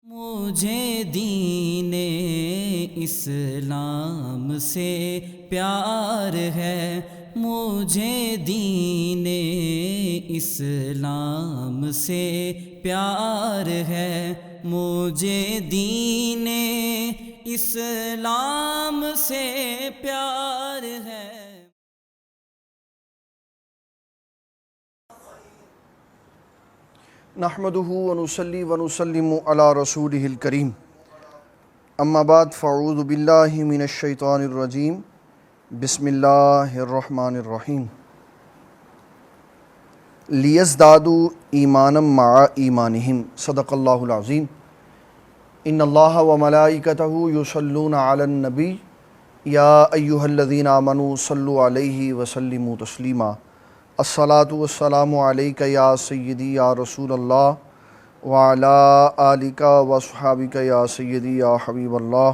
مجھے دین اسلام سے پیار ہے، مجھے دین اسلام سے پیار ہے، مجھے دین اسلام سے پیار ہے۔ نحمده ونصلي ونسلم على رسوله الكريم اما بعد فاعوذ بالله من الشيطان الرجيم بسم الله الرحمن الرحيم ليزدادوا ايمانا مع ايمانهم صدق الله العظيم ان الله وملائكته يصلون على النبي يا ايها الذين امنوا صلوا عليه وسلموا تسليما الصلاۃ والسلام علیک یا سیدی یا رسول اللہ وعلی آلک واصحابک یا سیدی یا حبیب اللہ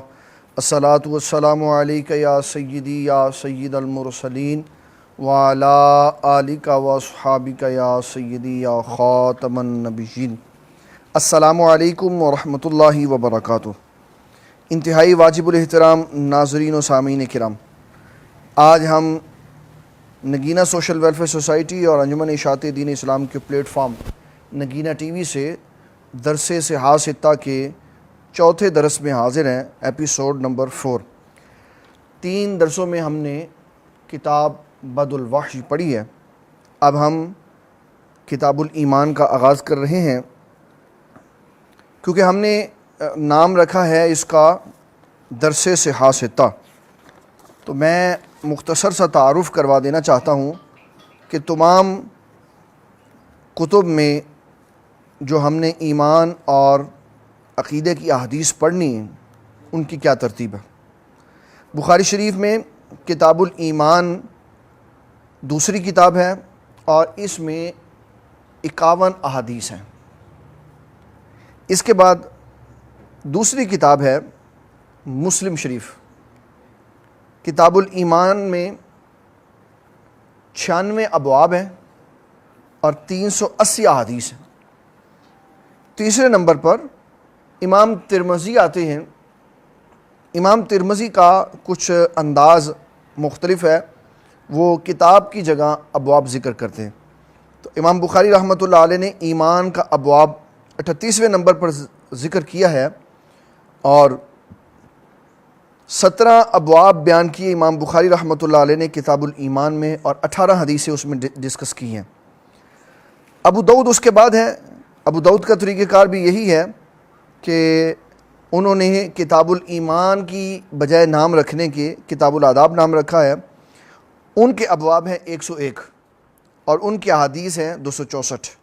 الصلاۃ والسلام علیک یا سیدی یا سید المرسلین وعلی آلک واصحابک یا سیدی یا خاتم النبیین۔ السلام علیکم ورحمۃ اللہ وبرکاتہ۔ انتہائی واجب الاحترام ناظرین و سامعین کرام، آج ہم نگینہ سوشل ویلفیئر سوسائٹی اور انجمن اشاعت دین اسلام کے plate form Nageena T V سے درس صحاح ستہ کے چوتھے درس میں حاضر ہیں، ایپیسوڈ نمبر 4۔ 3 درسوں میں ہم نے کتاب بدء الوحی پڑھی ہے، اب ہم کتاب الایمان کا آغاز کر رہے ہیں، کیونکہ ہم نے نام رکھا ہے اس کا درس صحاح ستہ۔ تو میں مختصر سا تعارف کروا دینا چاہتا ہوں کہ تمام کتب میں جو ہم نے ایمان اور عقیدے کی احادیث پڑھنی ہیں ان کی کیا ترتیب ہے۔ بخاری شریف میں کتاب الایمان دوسری کتاب ہے اور اس میں 51 احادیث ہیں۔ اس کے بعد دوسری کتاب ہے مسلم شریف، کتاب الایمان میں 96 ابواب ہیں اور 380 احادیث ہیں۔ تیسرے نمبر پر امام ترمذی آتے ہیں۔ امام ترمذی کا کچھ انداز مختلف ہے، وہ کتاب کی جگہ ابواب ذکر کرتے ہیں۔ تو امام بخاری رحمۃ اللہ علیہ نے ایمان کا ابواب 38ویں نمبر پر ذکر کیا ہے اور 17 ابواب بیان کیے امام بخاری رحمۃ اللہ علیہ نے کتاب الایمان میں، اور 18 حدیثیں اس میں ڈسکس کی ہیں۔ ابو داؤد اس کے بعد ہے۔ ابو داؤد کا طریقہ کار بھی یہی ہے کہ انہوں نے کتاب الایمان کی بجائے نام رکھنے کے کتاب الآداب نام رکھا ہے۔ ان کے ابواب ہیں 101 اور ان کی احادیث ہیں 264۔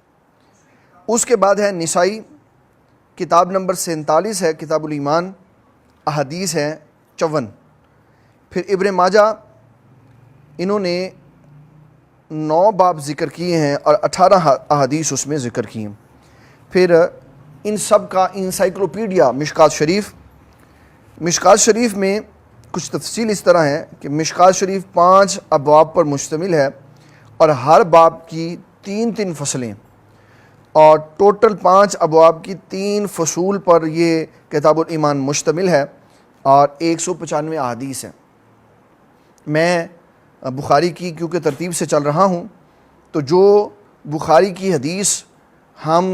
اس کے بعد ہے نسائی، کتاب نمبر 47 ہے کتاب الایمان، احادیث ہیں 54۔ پھر ابن ماجہ، انہوں نے 9 باب ذکر کیے ہیں اور 18 احادیث اس میں ذکر کی ہیں۔ پھر ان سب کا انسائکلوپیڈیا مشکوٰۃ شریف۔ مشکوٰۃ شریف میں کچھ تفصیل اس طرح ہے کہ مشکوٰۃ شریف 5 ابواب پر مشتمل ہے اور ہر باب کی 3 فصلیں، اور ٹوٹل 5 ابواب کی 3 فصول پر یہ کتاب الایمان مشتمل ہے اور 195 احادیث ہیں۔ میں بخاری کی کیونکہ ترتیب سے چل رہا ہوں، تو جو بخاری کی حدیث ہم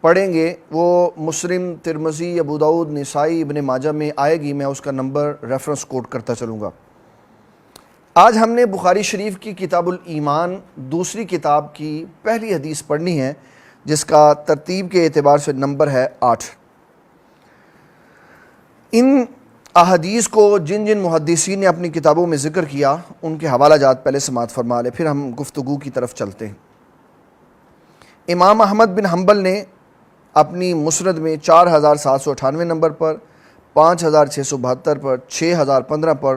پڑھیں گے وہ مسلم، ترمذی، ابو داؤد، نسائی، ابن ماجہ میں آئے گی، میں اس کا نمبر ریفرنس کوٹ کرتا چلوں گا۔ آج ہم نے بخاری شریف کی کتاب الایمان دوسری کتاب کی پہلی حدیث پڑھنی ہے، جس کا ترتیب کے اعتبار سے نمبر ہے 8۔ ان احادیث کو جن جن محدثین نے اپنی کتابوں میں ذکر کیا ان کے حوالہ جات پہلے سماعت فرما لیں، پھر ہم گفتگو کی طرف چلتے ہیں۔ امام احمد بن حنبل نے اپنی مسند میں 4798 نمبر پر، 5672 پر، 6015 پر،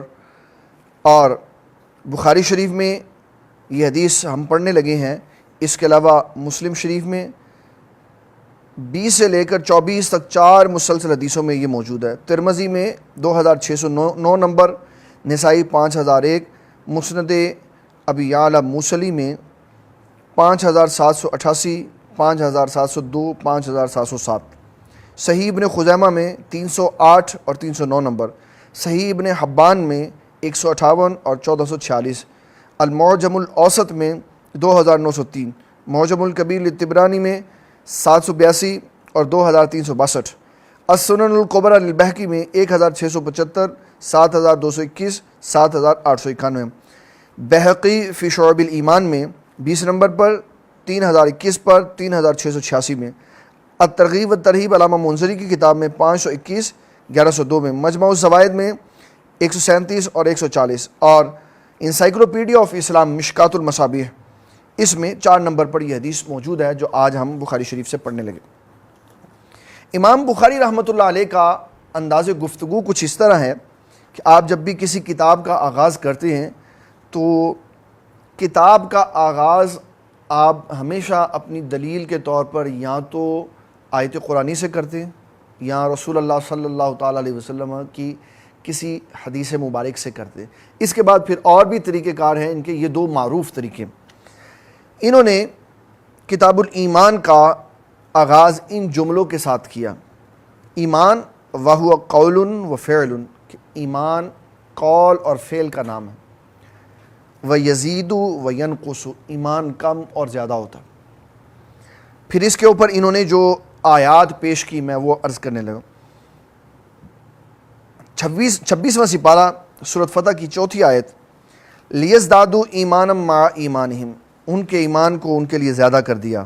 اور بخاری شریف میں یہ حدیث ہم پڑھنے لگے ہیں۔ اس کے علاوہ مسلم شریف میں 20 سے لے کر 24 تک 4 مسلسل حدیثوں میں یہ موجود ہے۔ ترمذی میں 2609 نمبر، نسائی 5001، مسند ابی یعلا موصلی میں 5788، 5702، 5707۔ صحیح ابن خزیمہ میں 308 اور 309 نمبر، صحیح ابن حبان میں 158 اور 1446، المعجم الاوسط میں 2903، معجم الکبیر للطبرانی میں 782 اور 2362، السنن الکبری للبہقی میں 1675، 7221، 7891، بہقی فی شعب الایمان میں 20 نمبر پر، 3021 پر، 3686 میں، الترغیب والترہیب علامہ منذری کی کتاب میں 521، 1102 میں، مجمع الزوائد میں 137 اور 140، اور انسائکلوپیڈیا آف اسلام مشکات المصابیح، اس میں 4 نمبر پر یہ حدیث موجود ہے جو آج ہم بخاری شریف سے پڑھنے لگے۔ امام بخاری رحمۃ اللہ علیہ کا انداز گفتگو کچھ اس طرح ہے کہ آپ جب بھی کسی کتاب کا آغاز کرتے ہیں تو کتاب کا آغاز آپ ہمیشہ اپنی دلیل کے طور پر یا تو آیت قرآنی سے کرتے ہیں یا رسول اللہ صلی اللہ تعالیٰ علیہ وسلم کی کسی حدیث مبارک سے کرتے ہیں۔ اس کے بعد پھر اور بھی طریقہ کار ہیں ان کے، یہ 2 معروف طریقے۔ انہوں نے کتاب الایمان کا آغاز ان جملوں کے ساتھ کیا: ایمان وہو قول و فعل، کہ ایمان قول اور فعل کا نام ہے، وَيَزِيدُ وَيَنْقُصُ، ایمان کم اور زیادہ ہوتا۔ پھر اس کے اوپر انہوں نے جو آیات پیش کی میں وہ عرض کرنے لگا۔ 26واں سپارہ سورۃ فتح کی 4تھی آیت، لِيَزْدَادُوا ایمانا مع ایمانہم، ان کے ایمان کو ان کے لیے زیادہ کر دیا۔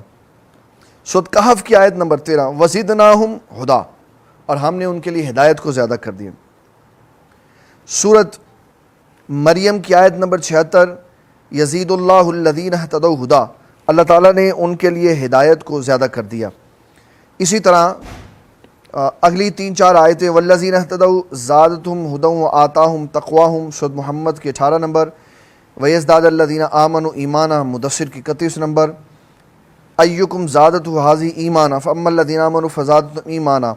سورۃ کہف کی آیت نمبر 13، وَزِدْنَاهُمْ ہُدًى، اور ہم نے ان کے لیے ہدایت کو زیادہ کر دیا۔ سورۃ مریم کی آیت نمبر 76، یزید اللہ الذین اہتدوا ہدیٰ، اللہ تعالیٰ نے ان کے لیے ہدایت کو زیادہ کر دیا۔ اسی طرح اگلی 3-4 آیتیں، والذین اہتدوا زادتہم ہدی وآتاہم تقواہم، سورۃ محمد کے 18 نمبر، ویزداد الذین آمنوا ایمانا، مدثر کی 31 نمبر، ایکم زادتہ ھذی ایمانا فاما الذین آمنوا فزادتہم ایمانا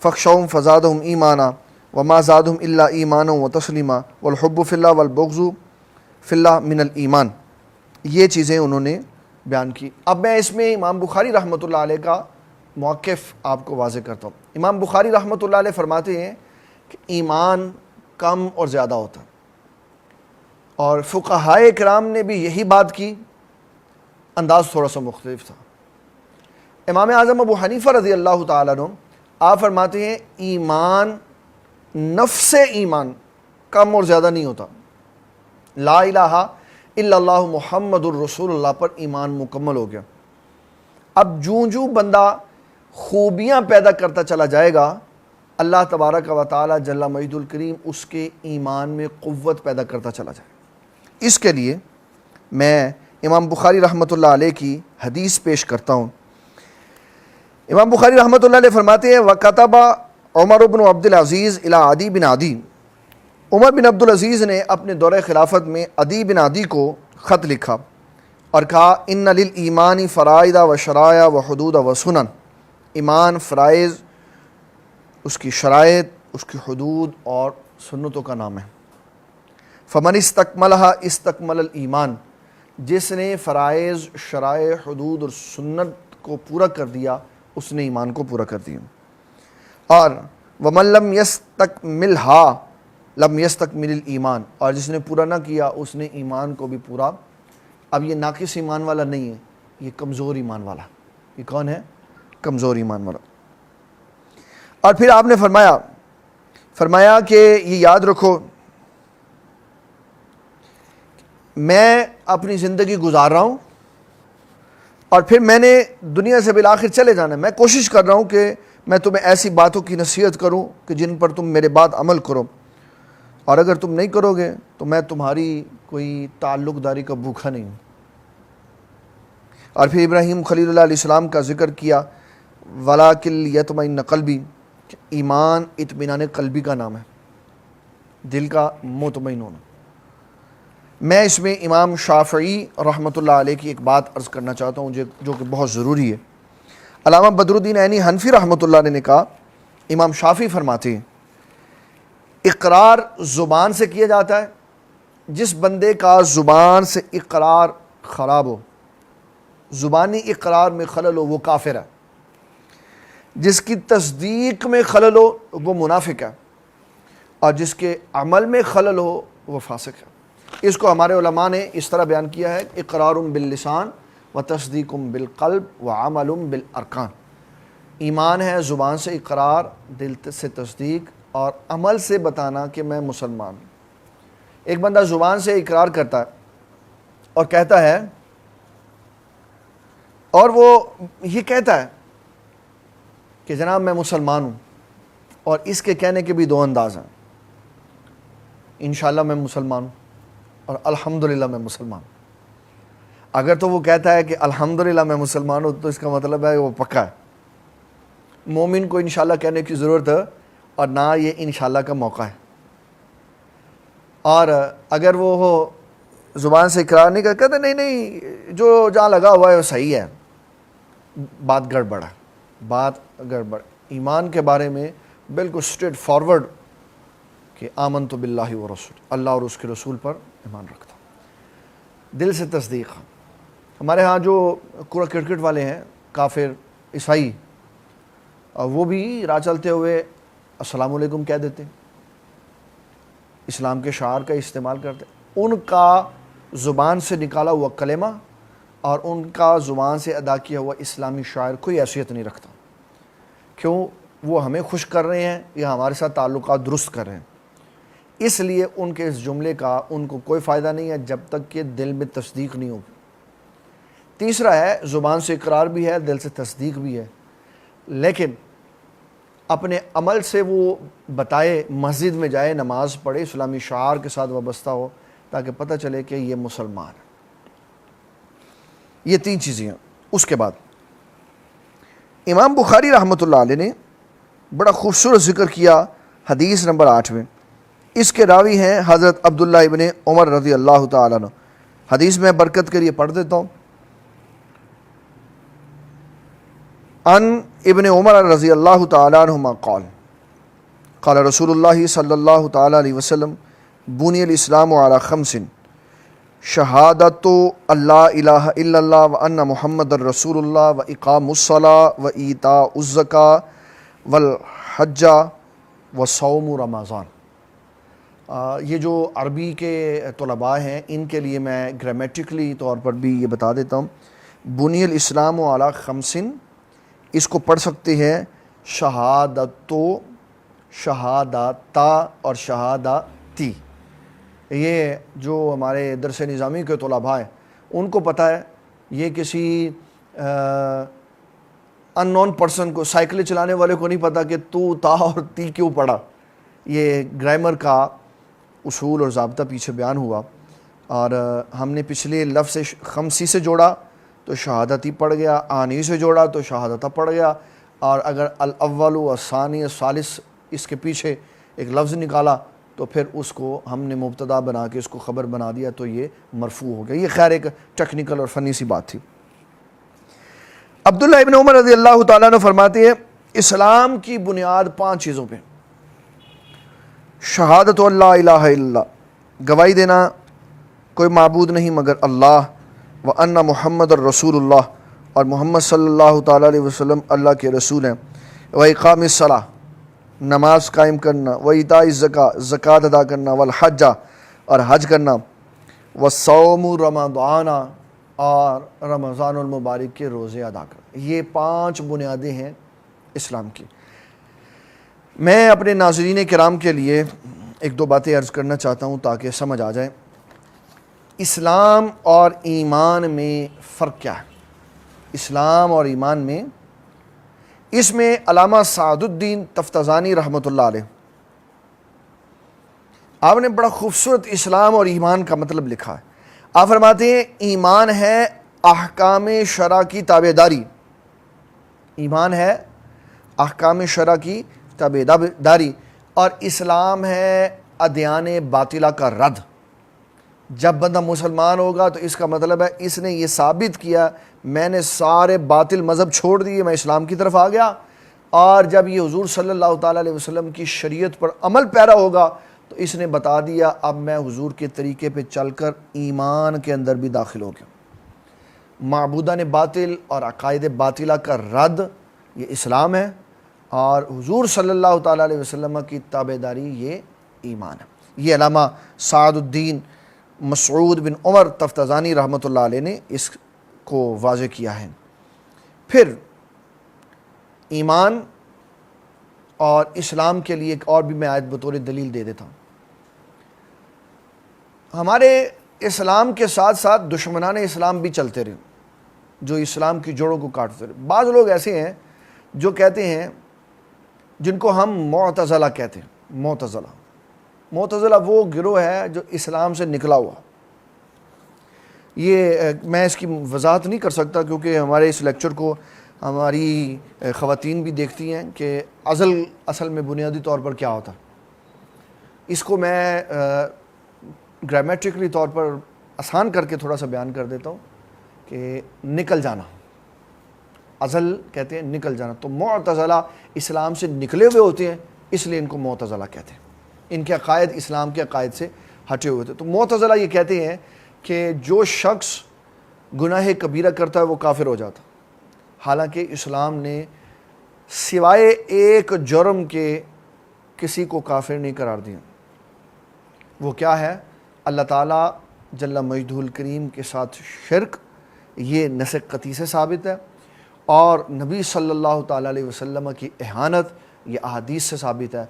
فاخشوہم فزادہم ایمانا وما زادہم الا ایمانا وتسلیما والحب فی اللہ والبغض فی اللہ من الایمان۔ یہ چیزیں انہوں نے بیان کی۔ اب میں اس میں امام بخاری رحمۃ اللہ علیہ کا موقف آپ کو واضح کرتا ہوں۔ امام بخاری رحمۃ اللہ علیہ فرماتے ہیں کہ ایمان کم اور زیادہ ہوتا ہے، اور فقہائے کرام نے بھی یہی بات کی، انداز تھوڑا سا مختلف تھا۔ امام اعظم ابو حنیفہ رضی اللہ تعالیٰ عنہ آپ فرماتے ہیں ایمان، نفس ایمان کم اور زیادہ نہیں ہوتا، لا الہ الا اللہ محمد الرسول اللہ پر ایمان مکمل ہو گیا۔ اب جوں بندہ خوبیاں پیدا کرتا چلا جائے گا، اللہ تبارک و تعالی جل مجد الکریم اس کے ایمان میں قوت پیدا کرتا چلا جائے۔ اس کے لیے میں امام بخاری رحمۃ اللہ علیہ کی حدیث پیش کرتا ہوں۔ امام بخاری رحمۃ اللہ علیہ فرماتے ہیں، وَكَتَبَ عمر بن عبد العزیز الی عدی بن عدی، عمر بن عبد العزیز نے اپنے دور خلافت میں عدی بن عدی کو خط لکھا اور کہا، ان للایمان فرائض و شرائع و حدود و سنن، ایمان فرائض، اس کی شرائط، اس کی حدود اور سنتوں کا نام ہے۔ فمن استکملھا استکمل الایمان، جس نے فرائض، شرائع، حدود اور سنت کو پورا کر دیا اس نے ایمان کو پورا کر دیا۔ اور ومن لم یستکملھا لم یستکمل الایمان، اور جس نے پورا نہ کیا اس نے ایمان کو بھی پورا، اب یہ ناقص ایمان والا نہیں ہے، یہ کمزور ایمان والا۔ یہ کون ہے؟ کمزور ایمان والا۔ اور پھر آپ نے فرمایا کہ یہ یاد رکھو، میں اپنی زندگی گزار رہا ہوں اور پھر میں نے دنیا سے بالآخر چلے جانا ہے، میں کوشش کر رہا ہوں کہ میں تمہیں ایسی باتوں کی نصیحت کروں کہ جن پر تم میرے بعد عمل کرو، اور اگر تم نہیں کرو گے تو میں تمہاری کوئی تعلق داری کا بھوکھا نہیں ہوں۔ اور پھر ابراہیم خلیل اللہ علیہ السلام کا ذکر کیا، وَلَٰكِن لِيَطْمَئِنَّ قَلْبِي، ایمان اطمینان قلبی کا نام ہے، دل کا مطمئن ہونا۔ میں اس میں امام شافعی رحمۃ اللہ علیہ کی ایک بات عرض کرنا چاہتا ہوں جو کہ بہت ضروری ہے۔ علامہ بدر الدین عینی حنفی رحمۃ اللہ علیہ نے کہا، امام شافعی فرماتے ہیں، اقرار زبان سے کیا جاتا ہے، جس بندے کا زبان سے اقرار خراب ہو، زبانی اقرار میں خلل ہو، وہ کافر ہے۔ جس کی تصدیق میں خلل ہو وہ منافق ہے، اور جس کے عمل میں خلل ہو وہ فاسق ہے۔ اس کو ہمارے علماء نے اس طرح بیان کیا ہے، اقرار باللسان و تصدیق بالقلب و عمل بالارکان۔ ایمان ہے زبان سے اقرار، دل سے تصدیق اور عمل سے بتانا کہ میں مسلمان ہوں۔ ایک بندہ زبان سے اقرار کرتا ہے اور کہتا ہے، اور وہ یہ کہتا ہے کہ جناب میں مسلمان ہوں، اور اس کے کہنے کے بھی دو انداز ہیں، انشاءاللہ میں مسلمان ہوں اور الحمدللہ میں مسلمان ہوں۔ اگر تو وہ کہتا ہے کہ الحمدللہ میں مسلمان ہوں تو اس کا مطلب ہے وہ پکا ہے۔ مومن کو انشاءاللہ کہنے کی ضرورت ہے اور نہ یہ انشاءاللہ کا موقع ہے۔ اور اگر وہ زبان سے اقرار نہیں کرتا، کہتے نہیں جو جہاں لگا ہوا ہے وہ صحیح ہے، بات گڑبڑ ہے، بات گڑبڑ۔ ایمان کے بارے میں بالکل اسٹریٹ فارورڈ کہ آمنت باللہ و رسول، اللہ اور اس کے رسول پر ایمان رکھتا ہوں، دل سے تصدیق۔ ہمارے ہاں جو کرکٹ والے ہیں کافر عیسائی، وہ بھی راہ چلتے ہوئے السلام علیکم کہہ دیتے ہیں، اسلام کے شعار کا استعمال کرتے ہیں۔ ان کا زبان سے نکالا ہوا کلمہ اور ان کا زبان سے ادا کیا ہوا اسلامی شعار کوئی حیثیت نہیں رکھتا۔ کیوں؟ وہ ہمیں خوش کر رہے ہیں یا ہمارے ساتھ تعلقات درست کر رہے ہیں، اس لیے ان کے اس جملے کا ان کو کوئی فائدہ نہیں ہے جب تک کہ دل میں تصدیق نہیں ہوگی۔ تیسرا ہے زبان سے اقرار بھی ہے، دل سے تصدیق بھی ہے، لیکن اپنے عمل سے وہ بتائے، مسجد میں جائے، نماز پڑھے، اسلامی شعار کے ساتھ وابستہ ہو تاکہ پتہ چلے کہ یہ مسلمان ہے۔ یہ تین چیزیں ہیں۔ اس کے بعد امام بخاری رحمۃ اللہ علیہ نے بڑا خوبصورت ذکر کیا حدیث نمبر 8 میں۔ اس کے راوی ہیں حضرت عبداللہ ابن عمر رضی اللہ تعالیٰ عنہ۔ حدیث میں برکت کے لیے پڑھ دیتا ہوں۔ عن ابن عمر رضی اللہ تعالیٰ عنہما قال قال رسول اللہ صلی اللہ تعالیٰ علیہ وسلم بنی الاسلام علی خمس شہادت اللہ الہ الا اللہ و ان محمد الرسول اللہ و اقام الصلاۃ و ایتاء الزکاۃ والحج و صوم رمضان۔ یہ جو عربی کے طلباء ہیں ان کے لیے میں گرامیٹیکلی طور پر بھی یہ بتا دیتا ہوں، بنی الاسلام علی خمس، اس کو پڑھ سکتے ہیں شہادتو، شہادتا اور شہادتی۔ یہ جو ہمارے درس نظامی کے طلباء ہیں ان کو پتہ ہے، یہ کسی ان نون پرسن کو، سائیکل چلانے والے کو نہیں پتہ کہ تو تا اور تی کیوں پڑھا۔ یہ گرامر کا اصول اور ضابطہ پیچھے بیان ہوا، اور ہم نے پچھلے لفظ خمسی سے جوڑا تو شہادتی پڑھ گیا، آنی سے جوڑا تو شہادتہ پڑھ گیا، اور اگر الاول والثانی الثالث اس کے پیچھے ایک لفظ نکالا تو پھر اس کو ہم نے مبتدا بنا کے اس کو خبر بنا دیا تو یہ مرفوع ہو گیا۔ یہ خیر ایک ٹیکنیکل اور فنی سی بات تھی۔ عبداللہ ابن عمر رضی اللہ تعالیٰ عنہ فرماتے ہیں اسلام کی بنیاد 5 چیزوں پہ: شہادت اللہ الہ الا اللہ، گواہی دینا کوئی معبود نہیں مگر اللہ، وَأَنَّ محمد الرسول اللہ، اور محمد صلی اللہ تعالیٰ علیہ وسلم اللہ کے رسول ہیں، وَإِقَامِ الصَّلَاةِ، نماز قائم کرنا، وَإِيتَاءِ الزَّكَاةِ، زکوٰۃ ادا کرنا، وَالْحَجَّ، اور حج کرنا، وَالصَّوْمُ رمضان، اور رمضان المبارک کے روزے ادا کرنا۔ یہ 5 بنیادیں ہیں اسلام کی۔ میں اپنے ناظرین کرام کے لیے ایک دو باتیں عرض کرنا چاہتا ہوں تاکہ سمجھ آ جائے۔ اسلام اور ایمان میں فرق کیا ہے؟ اسلام اور ایمان میں، اس میں علامہ سعد الدین تفتزانی رحمۃ اللہ علیہ، آپ نے بڑا خوبصورت اسلام اور ایمان کا مطلب لکھا ہے۔ آپ فرماتے ہیں ایمان ہے احکام شرع کی تابع داری، ایمان ہے احکام شرع کی تابع داری، اور اسلام ہے ادیان باطلہ کا رد۔ جب بندہ مسلمان ہوگا تو اس کا مطلب ہے اس نے یہ ثابت کیا میں نے سارے باطل مذہب چھوڑ دیے، میں اسلام کی طرف آ گیا، اور جب یہ حضور صلی اللہ تعالیٰ علیہ وسلم کی شریعت پر عمل پیرا ہوگا تو اس نے بتا دیا اب میں حضور کے طریقے پہ چل کر ایمان کے اندر بھی داخل ہو گیا۔ معبودان باطل اور عقائد باطلہ کا رد یہ اسلام ہے، اور حضور صلی اللہ تعالیٰ علیہ وسلم کی تابعداری یہ ایمان ہے۔ یہ علامہ سعد الدین مسعود بن عمر تفتزانی رحمۃ اللہ علیہ نے اس کو واضح کیا ہے۔ پھر ایمان اور اسلام کے لیے ایک اور بھی میں آیت بطور دلیل دے دیتا ہوں۔ ہمارے اسلام کے ساتھ ساتھ دشمنان اسلام بھی چلتے رہے جو اسلام کی جڑوں کو کاٹتے رہے۔ بعض لوگ ایسے ہیں جو کہتے ہیں، جن کو ہم معتزلہ کہتے ہیں۔ معتزلہ وہ گروہ ہے جو اسلام سے نکلا ہوا۔ یہ میں اس کی وضاحت نہیں کر سکتا کیونکہ ہمارے اس لیکچر کو ہماری خواتین بھی دیکھتی ہیں کہ اصل میں بنیادی طور پر کیا ہوتا ہے۔ اس کو میں گرامیٹیکلی طور پر آسان کر کے تھوڑا سا بیان کر دیتا ہوں کہ نکل جانا، ازل کہتے ہیں نکل جانا۔ تو معتزلہ اسلام سے نکلے ہوئے ہوتے ہیں، اس لیے ان کو معتزلہ کہتے ہیں۔ ان کے عقائد اسلام کے عقائد سے ہٹے ہوئے تھے۔ تو معتزلہ یہ کہتے ہیں کہ جو شخص گناہ کبیرہ کرتا ہے وہ کافر ہو جاتا، حالانکہ اسلام نے سوائے ایک جرم کے کسی کو کافر نہیں قرار دیا۔ وہ کیا ہے؟ اللہ تعالیٰ جل مجدہ الکریم کے ساتھ شرک، یہ نص قطعی سے ثابت ہے، اور نبی صلی اللہ تعالیٰ علیہ وسلم کی اہانت، یہ احادیث سے ثابت ہے۔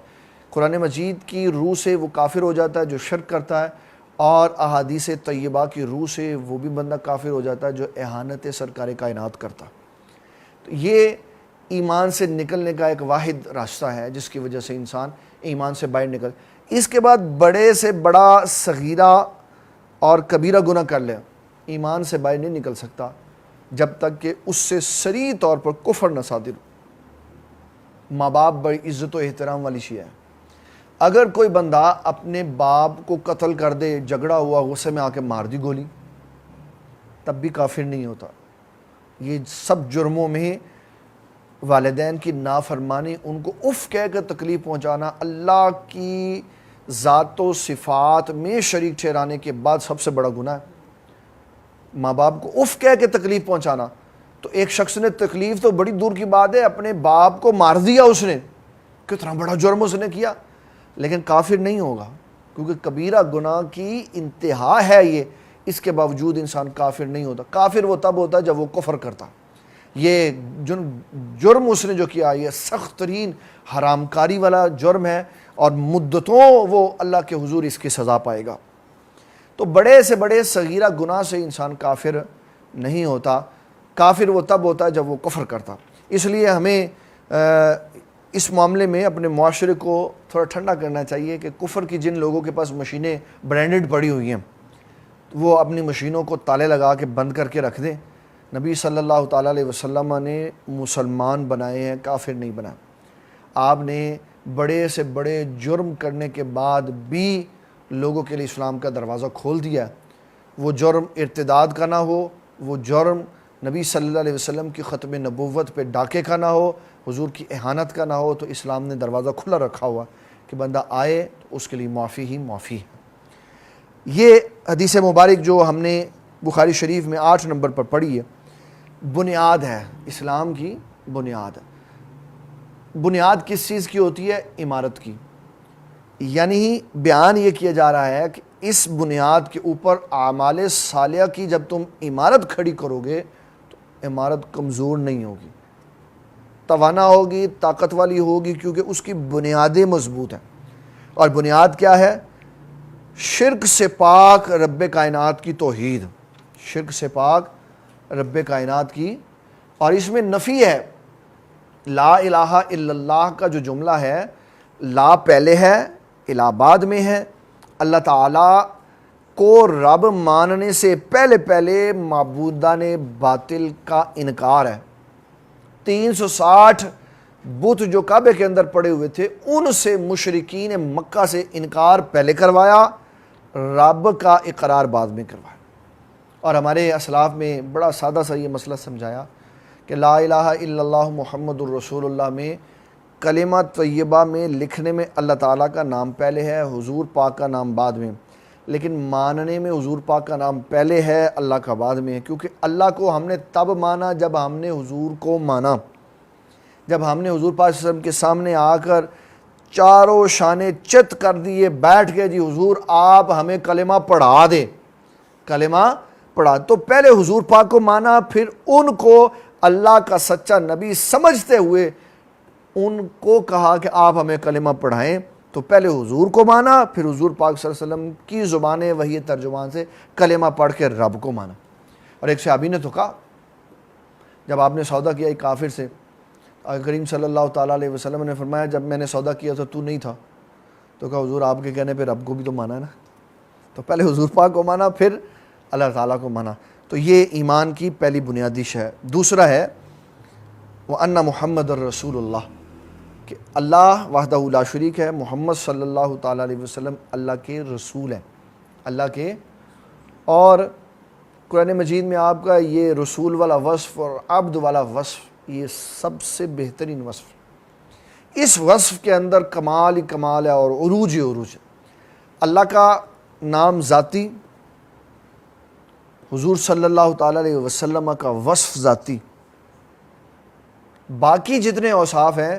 قرآن مجید کی روح سے وہ کافر ہو جاتا ہے جو شرک کرتا ہے، اور احادیث طیبہ کی روح سے وہ بھی بندہ کافر ہو جاتا ہے جو اہانت سرکار کائنات کرتا۔ تو یہ ایمان سے نکلنے کا ایک واحد راستہ ہے جس کی وجہ سے انسان ایمان سے باہر نکل۔ اس کے بعد بڑے سے بڑا صغیرہ اور کبیرہ گناہ کر لے، ایمان سے باہر نہیں نکل سکتا جب تک کہ اس سے صریح طور پر کفر نہ صادر ہو۔ ماں باپ بڑی عزت و احترام والی شے ہے۔ اگر کوئی بندہ اپنے باپ کو قتل کر دے، جھگڑا ہوا، غصے میں آ کے مار دی گولی، تب بھی کافر نہیں ہوتا۔ یہ سب جرموں میں والدین کی نافرمانی، ان کو اف کہہ کر تکلیف پہنچانا، اللہ کی ذات و صفات میں شریک ٹھہرانے کے بعد سب سے بڑا گناہ ہے۔ ماں باپ کو اف کہہ کے تکلیف پہنچانا، تو ایک شخص نے تکلیف تو بڑی دور کی بات ہے، اپنے باپ کو مار دیا اس نے، کتنا بڑا جرم اس نے کیا، لیکن کافر نہیں ہوگا کیونکہ کبیرہ گناہ کی انتہا ہے یہ۔ اس کے باوجود انسان کافر نہیں ہوتا۔ کافر وہ تب ہوتا ہے جب وہ کفر کرتا۔ یہ جرم اس نے جو کیا یہ سخت ترین حرام کاری والا جرم ہے، اور مدتوں وہ اللہ کے حضور اس کی سزا پائے گا۔ تو بڑے سے بڑے صغیرہ گناہ سے انسان کافر نہیں ہوتا۔ کافر وہ تب ہوتا ہے جب وہ کفر کرتا۔ اس لیے ہمیں اس معاملے میں اپنے معاشرے کو تھوڑا ٹھنڈا کرنا چاہیے کہ کفر کی جن لوگوں کے پاس مشینیں برانڈڈ پڑی ہوئی ہیں وہ اپنی مشینوں کو تالے لگا کے بند کر کے رکھ دیں۔ نبی صلی اللہ تعالیٰ علیہ وسلم نے مسلمان بنائے ہیں، کافر نہیں بنائے۔ آپ نے بڑے سے بڑے جرم کرنے کے بعد بھی لوگوں کے لیے اسلام کا دروازہ کھول دیا ہے۔ وہ جرم ارتداد کا نہ ہو، وہ جرم نبی صلی اللہ علیہ وسلم کی ختم نبوت پہ ڈاکے کا نہ ہو، حضور کی اہانت کا نہ ہو، تو اسلام نے دروازہ کھلا رکھا ہوا کہ بندہ آئے تو اس کے لیے معافی ہی معافی ہے۔ یہ حدیث مبارک جو ہم نے بخاری شریف میں 8 نمبر پر پڑھی ہے، بنیاد ہے اسلام کی، بنیاد ہے۔ بنیاد کس چیز کی ہوتی ہے؟ عمارت کی۔ یعنی بیان یہ کیا جا رہا ہے کہ اس بنیاد کے اوپر اعمال صالحہ کی جب تم عمارت کھڑی کرو گے تو عمارت کمزور نہیں ہوگی، توانا ہوگی، طاقت والی ہوگی، کیونکہ اس کی بنیادیں مضبوط ہیں۔ اور بنیاد کیا ہے؟ شرک سے پاک رب کائنات کی توحید، شرک سے پاک رب کائنات کی، اور اس میں نفی ہے۔ لا الہ الا اللہ کا جو جملہ ہے، لا پہلے ہے، الہ بعد میں ہے۔ اللہ تعالیٰ کو رب ماننے سے پہلے معبودان باطل کا انکار ہے۔ 360 بت جو کعبے کے اندر پڑے ہوئے تھے، ان سے مشرکین مکہ سے انکار پہلے کروایا، رب کا اقرار بعد میں کروایا۔ اور ہمارے اسلاف میں بڑا سادہ سا یہ مسئلہ سمجھایا کہ لا الہ الا اللہ محمد الرسول اللہ میں کلمہ طیبہ میں لکھنے میں اللہ تعالیٰ کا نام پہلے ہے، حضور پاک کا نام بعد میں، لیکن ماننے میں حضور پاک کا نام پہلے ہے، اللہ کا بعد میں ہے، کیونکہ اللہ کو ہم نے تب مانا جب ہم نے حضور کو مانا۔ جب ہم نے حضور پاک صلی اللہ علیہ وسلم کے سامنے آ کر چاروں شانے چت کر دیے، بیٹھ گئے، جی حضور آپ ہمیں کلمہ پڑھا دیں، کلمہ پڑھا، تو پہلے حضور پاک کو مانا، پھر ان کو اللہ کا سچا نبی سمجھتے ہوئے ان کو کہا کہ آپ ہمیں کلمہ پڑھائیں۔ تو پہلے حضور کو مانا، پھر حضور پاک صلی اللہ علیہ وسلم کی زبان وحی ترجمان سے کلمہ پڑھ کے رب کو مانا۔ اور ایک صحابی نے تو کہا، جب آپ نے سودا کیا ایک کافر سے، کریم صلی اللہ تعالیٰ علیہ وسلم نے فرمایا جب میں نے سودا کیا تو نہیں تھا، تو کہا حضور آپ کے کہنے پہ رب کو بھی تو مانا ہے نا، تو پہلے حضور پاک کو مانا پھر اللہ تعالیٰ کو مانا۔ تو یہ ایمان کی پہلی بنیادی شے ہے۔ دوسرا ہے وَأَنَّ مُحَمَّدَ الرَّسُولُ اللَّهِ، کہ اللہ وحدہ لا شریک ہے، محمد صلی اللہ تعالیٰ علیہ وسلم اللہ کے رسول ہیں، اللہ کے، اور قرآن مجید میں آپ کا یہ رسول والا وصف اور عبد والا وصف یہ سب سے بہترین وصف، اس وصف کے اندر کمال ہی کمال ہے اور عروج ہی عروج ہے۔ اللہ کا نام ذاتی، حضور صلی اللہ تعالیٰ علیہ وسلم کا وصف ذاتی، باقی جتنے اوصاف ہیں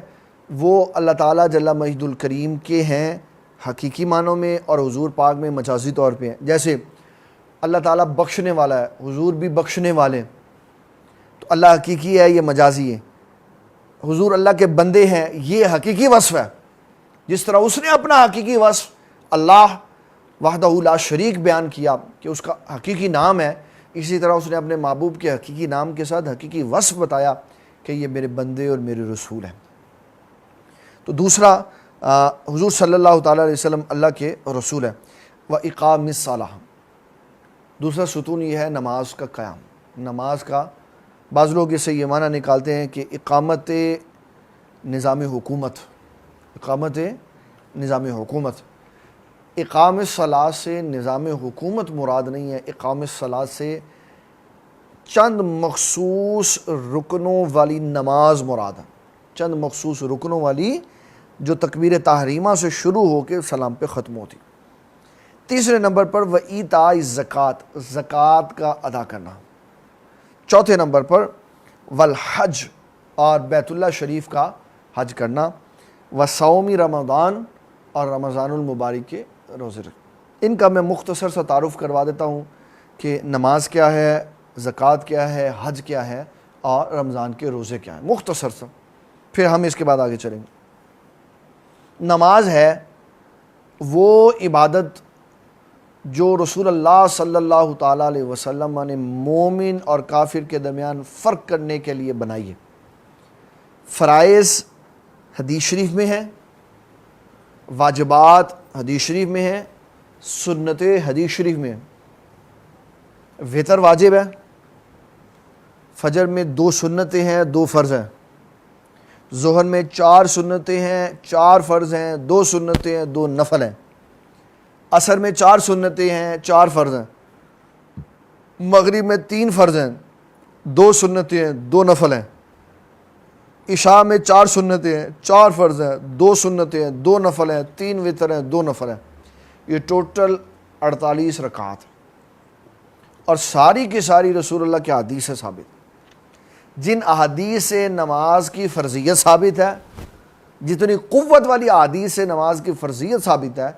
وہ اللہ تعالیٰ جل مجد الکریم کے ہیں حقیقی معنوں میں، اور حضور پاک میں مجازی طور پہ ہیں۔ جیسے اللہ تعالیٰ بخشنے والا ہے، حضور بھی بخشنے والے، تو اللہ حقیقی ہے، یہ مجازی ہے۔ حضور اللہ کے بندے ہیں، یہ حقیقی وصف ہے، جس طرح اس نے اپنا حقیقی وصف اللہ وحدہ لا شریک بیان کیا کہ اس کا حقیقی نام ہے، اسی طرح اس نے اپنے محبوب کے حقیقی نام کے ساتھ حقیقی وصف بتایا کہ یہ میرے بندے اور میرے رسول ہیں۔ تو دوسرا حضور صلی اللہ تعالیٰ علیہ وسلم اللہ کے رسول ہیں۔ وَإِقَامِ الصَّلَاةِ، دوسرا ستون یہ ہے نماز کا قیام۔ نماز کا بعض لوگ اس سے یہ معنی نکالتے ہیں کہ اقامت نظام حکومت، اقامت نظام حکومت۔ اقام الصلاۃ سے نظام حکومت مراد نہیں ہے، اقام الصلاۃ سے چند مخصوص رکنوں والی نماز مراد ہے، چند مخصوص رکنوں والی جو تکبیر تحریمہ سے شروع ہو کے سلام پہ ختم ہوتی۔ تیسرے نمبر پر وَإِيتَاءِ الزَّکَاۃ، زکوٰۃ کا ادا کرنا۔ چوتھے نمبر پر والحج، اور بیت اللہ شریف کا حج کرنا۔ وصوم رمضان، اور رمضان المبارک کے روزے رکھ۔ ان کا میں مختصر سا تعارف کروا دیتا ہوں کہ نماز کیا ہے، زکوٰۃ کیا ہے، حج کیا ہے، اور رمضان کے روزے کیا ہیں، مختصر سا، پھر ہم اس کے بعد آگے چلیں گے۔ نماز ہے وہ عبادت جو رسول اللہ صلی اللہ تعالیٰ علیہ وسلم نے مومن اور کافر کے درمیان فرق کرنے کے لیے بنائی ہے۔ فرائض حدیث شریف میں ہیں، واجبات حدیث شریف میں ہیں، سنت حدیث شریف میں ہیں۔ وتر واجب ہے، فجر میں 2 سنتیں ہیں، 2 فرض ہیں۔ ظہر میں 4 سنتیں ہیں، 4 فرض ہیں، 2 سنتیں ہیں، 2 نفل ہیں۔ عصر میں 4 سنتیں ہیں، 4 فرض ہیں۔ مغرب میں 3 فرض ہیں، 2 سنتیں ہیں، 2 نفل ہیں۔ عشاء میں 4 سنتیں ہیں، 4 فرض ہیں، 2 سنتیں ہیں، 2 نفل ہیں، 3 وتر ہیں، 2 نفل ہیں۔ یہ ٹوٹل 48 رکعات، اور ساری کی ساری رسول اللہ کے حدیث سے ثابت۔ جن احادیث سے نماز کی فرضیت ثابت ہے، جتنی قوت والی احادیث سے نماز کی فرضیت ثابت ہے،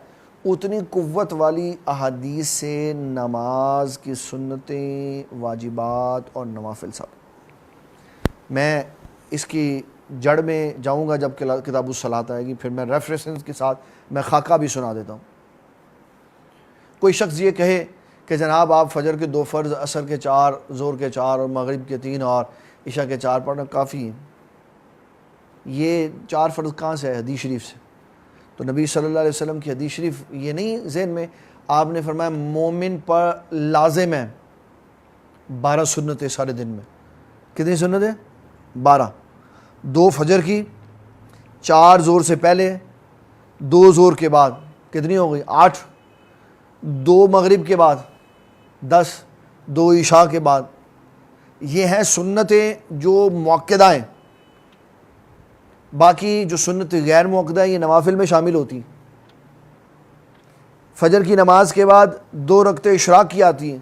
اتنی قوت والی احادیث سے نماز کی سنتیں، واجبات اور نوافل ثابت۔ میں اس کی جڑ میں جاؤں گا جب کتاب الصلاۃ آئے گی، پھر میں ریفرنس کے ساتھ میں خاکہ بھی سنا دیتا ہوں۔ کوئی شخص یہ کہے کہ جناب آپ فجر کے 2 فرض، عصر کے 4، ظہر کے 4 اور مغرب کے 3 اور عشاء کے 4 پڑھنا کافی ہے، یہ 4 فرض کہاں سے ہے؟ حدیث شریف سے۔ تو نبی صلی اللہ علیہ وسلم کی حدیث شریف یہ نہیں ذہن میں، آپ نے فرمایا مومن پر لازم ہے 12 سنتیں سارے دن میں۔ کتنی سنتیں؟ 12۔ 2 فجر کی، 4 ظہر سے پہلے، 2 ظہر کے بعد، کتنی ہو گئی؟ 8۔ 2 مغرب کے بعد 10، 2 عشاء کے بعد۔ یہ ہیں سنتیں جو مؤکدہ ہیں۔ باقی جو سنت غیر مؤکدہ ہیں یہ نوافل میں شامل ہوتی ہیں۔ فجر کی نماز کے بعد 2 رکعتیں اشراق کی آتی ہیں،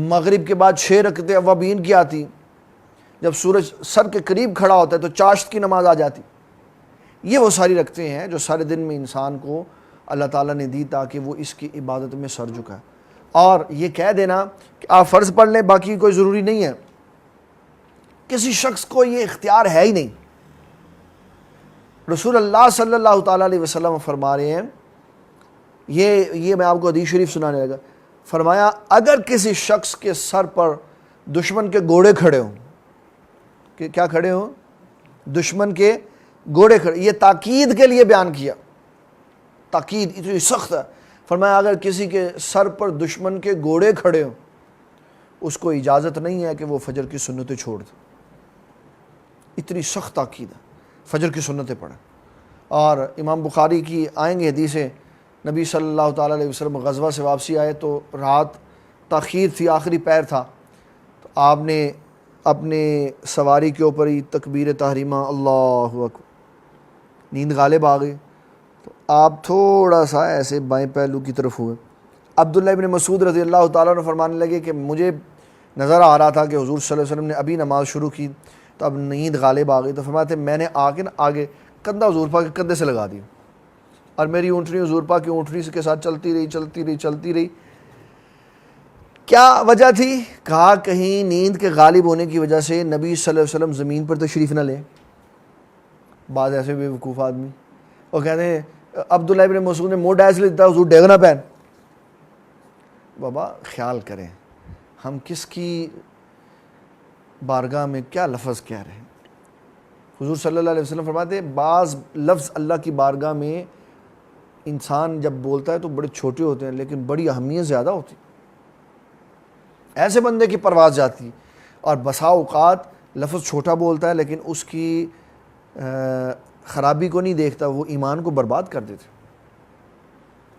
مغرب کے بعد 6 رکعتیں اوابین کی آتی ہیں۔ جب سورج سر کے قریب کھڑا ہوتا ہے تو چاشت کی نماز آ جاتی. یہ وہ ساری رکھتے ہیں جو سارے دن میں انسان کو اللہ تعالیٰ نے دی تاکہ وہ اس کی عبادت میں سر جھکائے. اور یہ کہہ دینا کہ آپ فرض پڑھ لیں باقی کوئی ضروری نہیں ہے، کسی شخص کو یہ اختیار ہے ہی نہیں. رسول اللہ صلی اللہ تعالیٰ علیہ وسلم فرما رہے ہیں، یہ میں آپ کو حدیث شریف سنانے لگا. فرمایا اگر کسی شخص کے سر پر دشمن کے گھوڑے کھڑے ہوں، کہ کیا کھڑے ہوں؟ دشمن کے گھوڑے کھڑے. یہ تاکید کے لیے بیان کیا، تاکید اتنی سخت ہے. فرمایا اگر کسی کے سر پر دشمن کے گھوڑے کھڑے ہوں، اس کو اجازت نہیں ہے کہ وہ فجر کی سنتیں چھوڑ دے. اتنی سخت تاکید ہے، فجر کی سنتیں پڑھیں. اور امام بخاری کی آئیں گے حدیثیں، نبی صلی اللہ تعالیٰ علیہ وسلم غزوہ سے واپسی آئے تو رات تاخیر تھی، آخری پہر تھا، تو آپ نے اپنے سواری کے اوپر ہی تکبیر تحریمہ اللہ اکبر، نیند غالب آ گئی تو آپ تھوڑا سا ایسے بائیں پہلو کی طرف ہوئے. عبداللہ ابن مسعود رضی اللہ تعالیٰ عنہ فرمانے لگے کہ مجھے نظر آ رہا تھا کہ حضور صلی اللہ علیہ وسلم نے ابھی نماز شروع کی تو اب نیند غالب آ گئی. تو فرماتے میں نے آ کے آگے کندھا حضور پاک کے کندھے سے لگا دیا اور میری اونٹنی حضور پاک کی اونٹنی کے ساتھ چلتی رہی. کیا وجہ تھی؟ کہا کہیں نیند کے غالب ہونے کی وجہ سے نبی صلی اللہ علیہ وسلم زمین پر تشریف نہ لیں. بعض ایسے بے وقوف آدمی وہ کہتے ہیں عبداللہ ابن مسعود نے موڈ ایسے لیتا حضور ڈیگنا پہن. بابا خیال کریں ہم کس کی بارگاہ میں کیا لفظ کہہ رہے ہیں. حضور صلی اللہ علیہ وسلم فرماتے ہیں بعض لفظ اللہ کی بارگاہ میں انسان جب بولتا ہے تو بڑے چھوٹے ہوتے ہیں لیکن بڑی اہمیت زیادہ ہوتی. ایسے بندے کی پرواز جاتی اور بسا اوقات لفظ چھوٹا بولتا ہے لیکن اس کی خرابی کو نہیں دیکھتا، وہ ایمان کو برباد کر دیتے.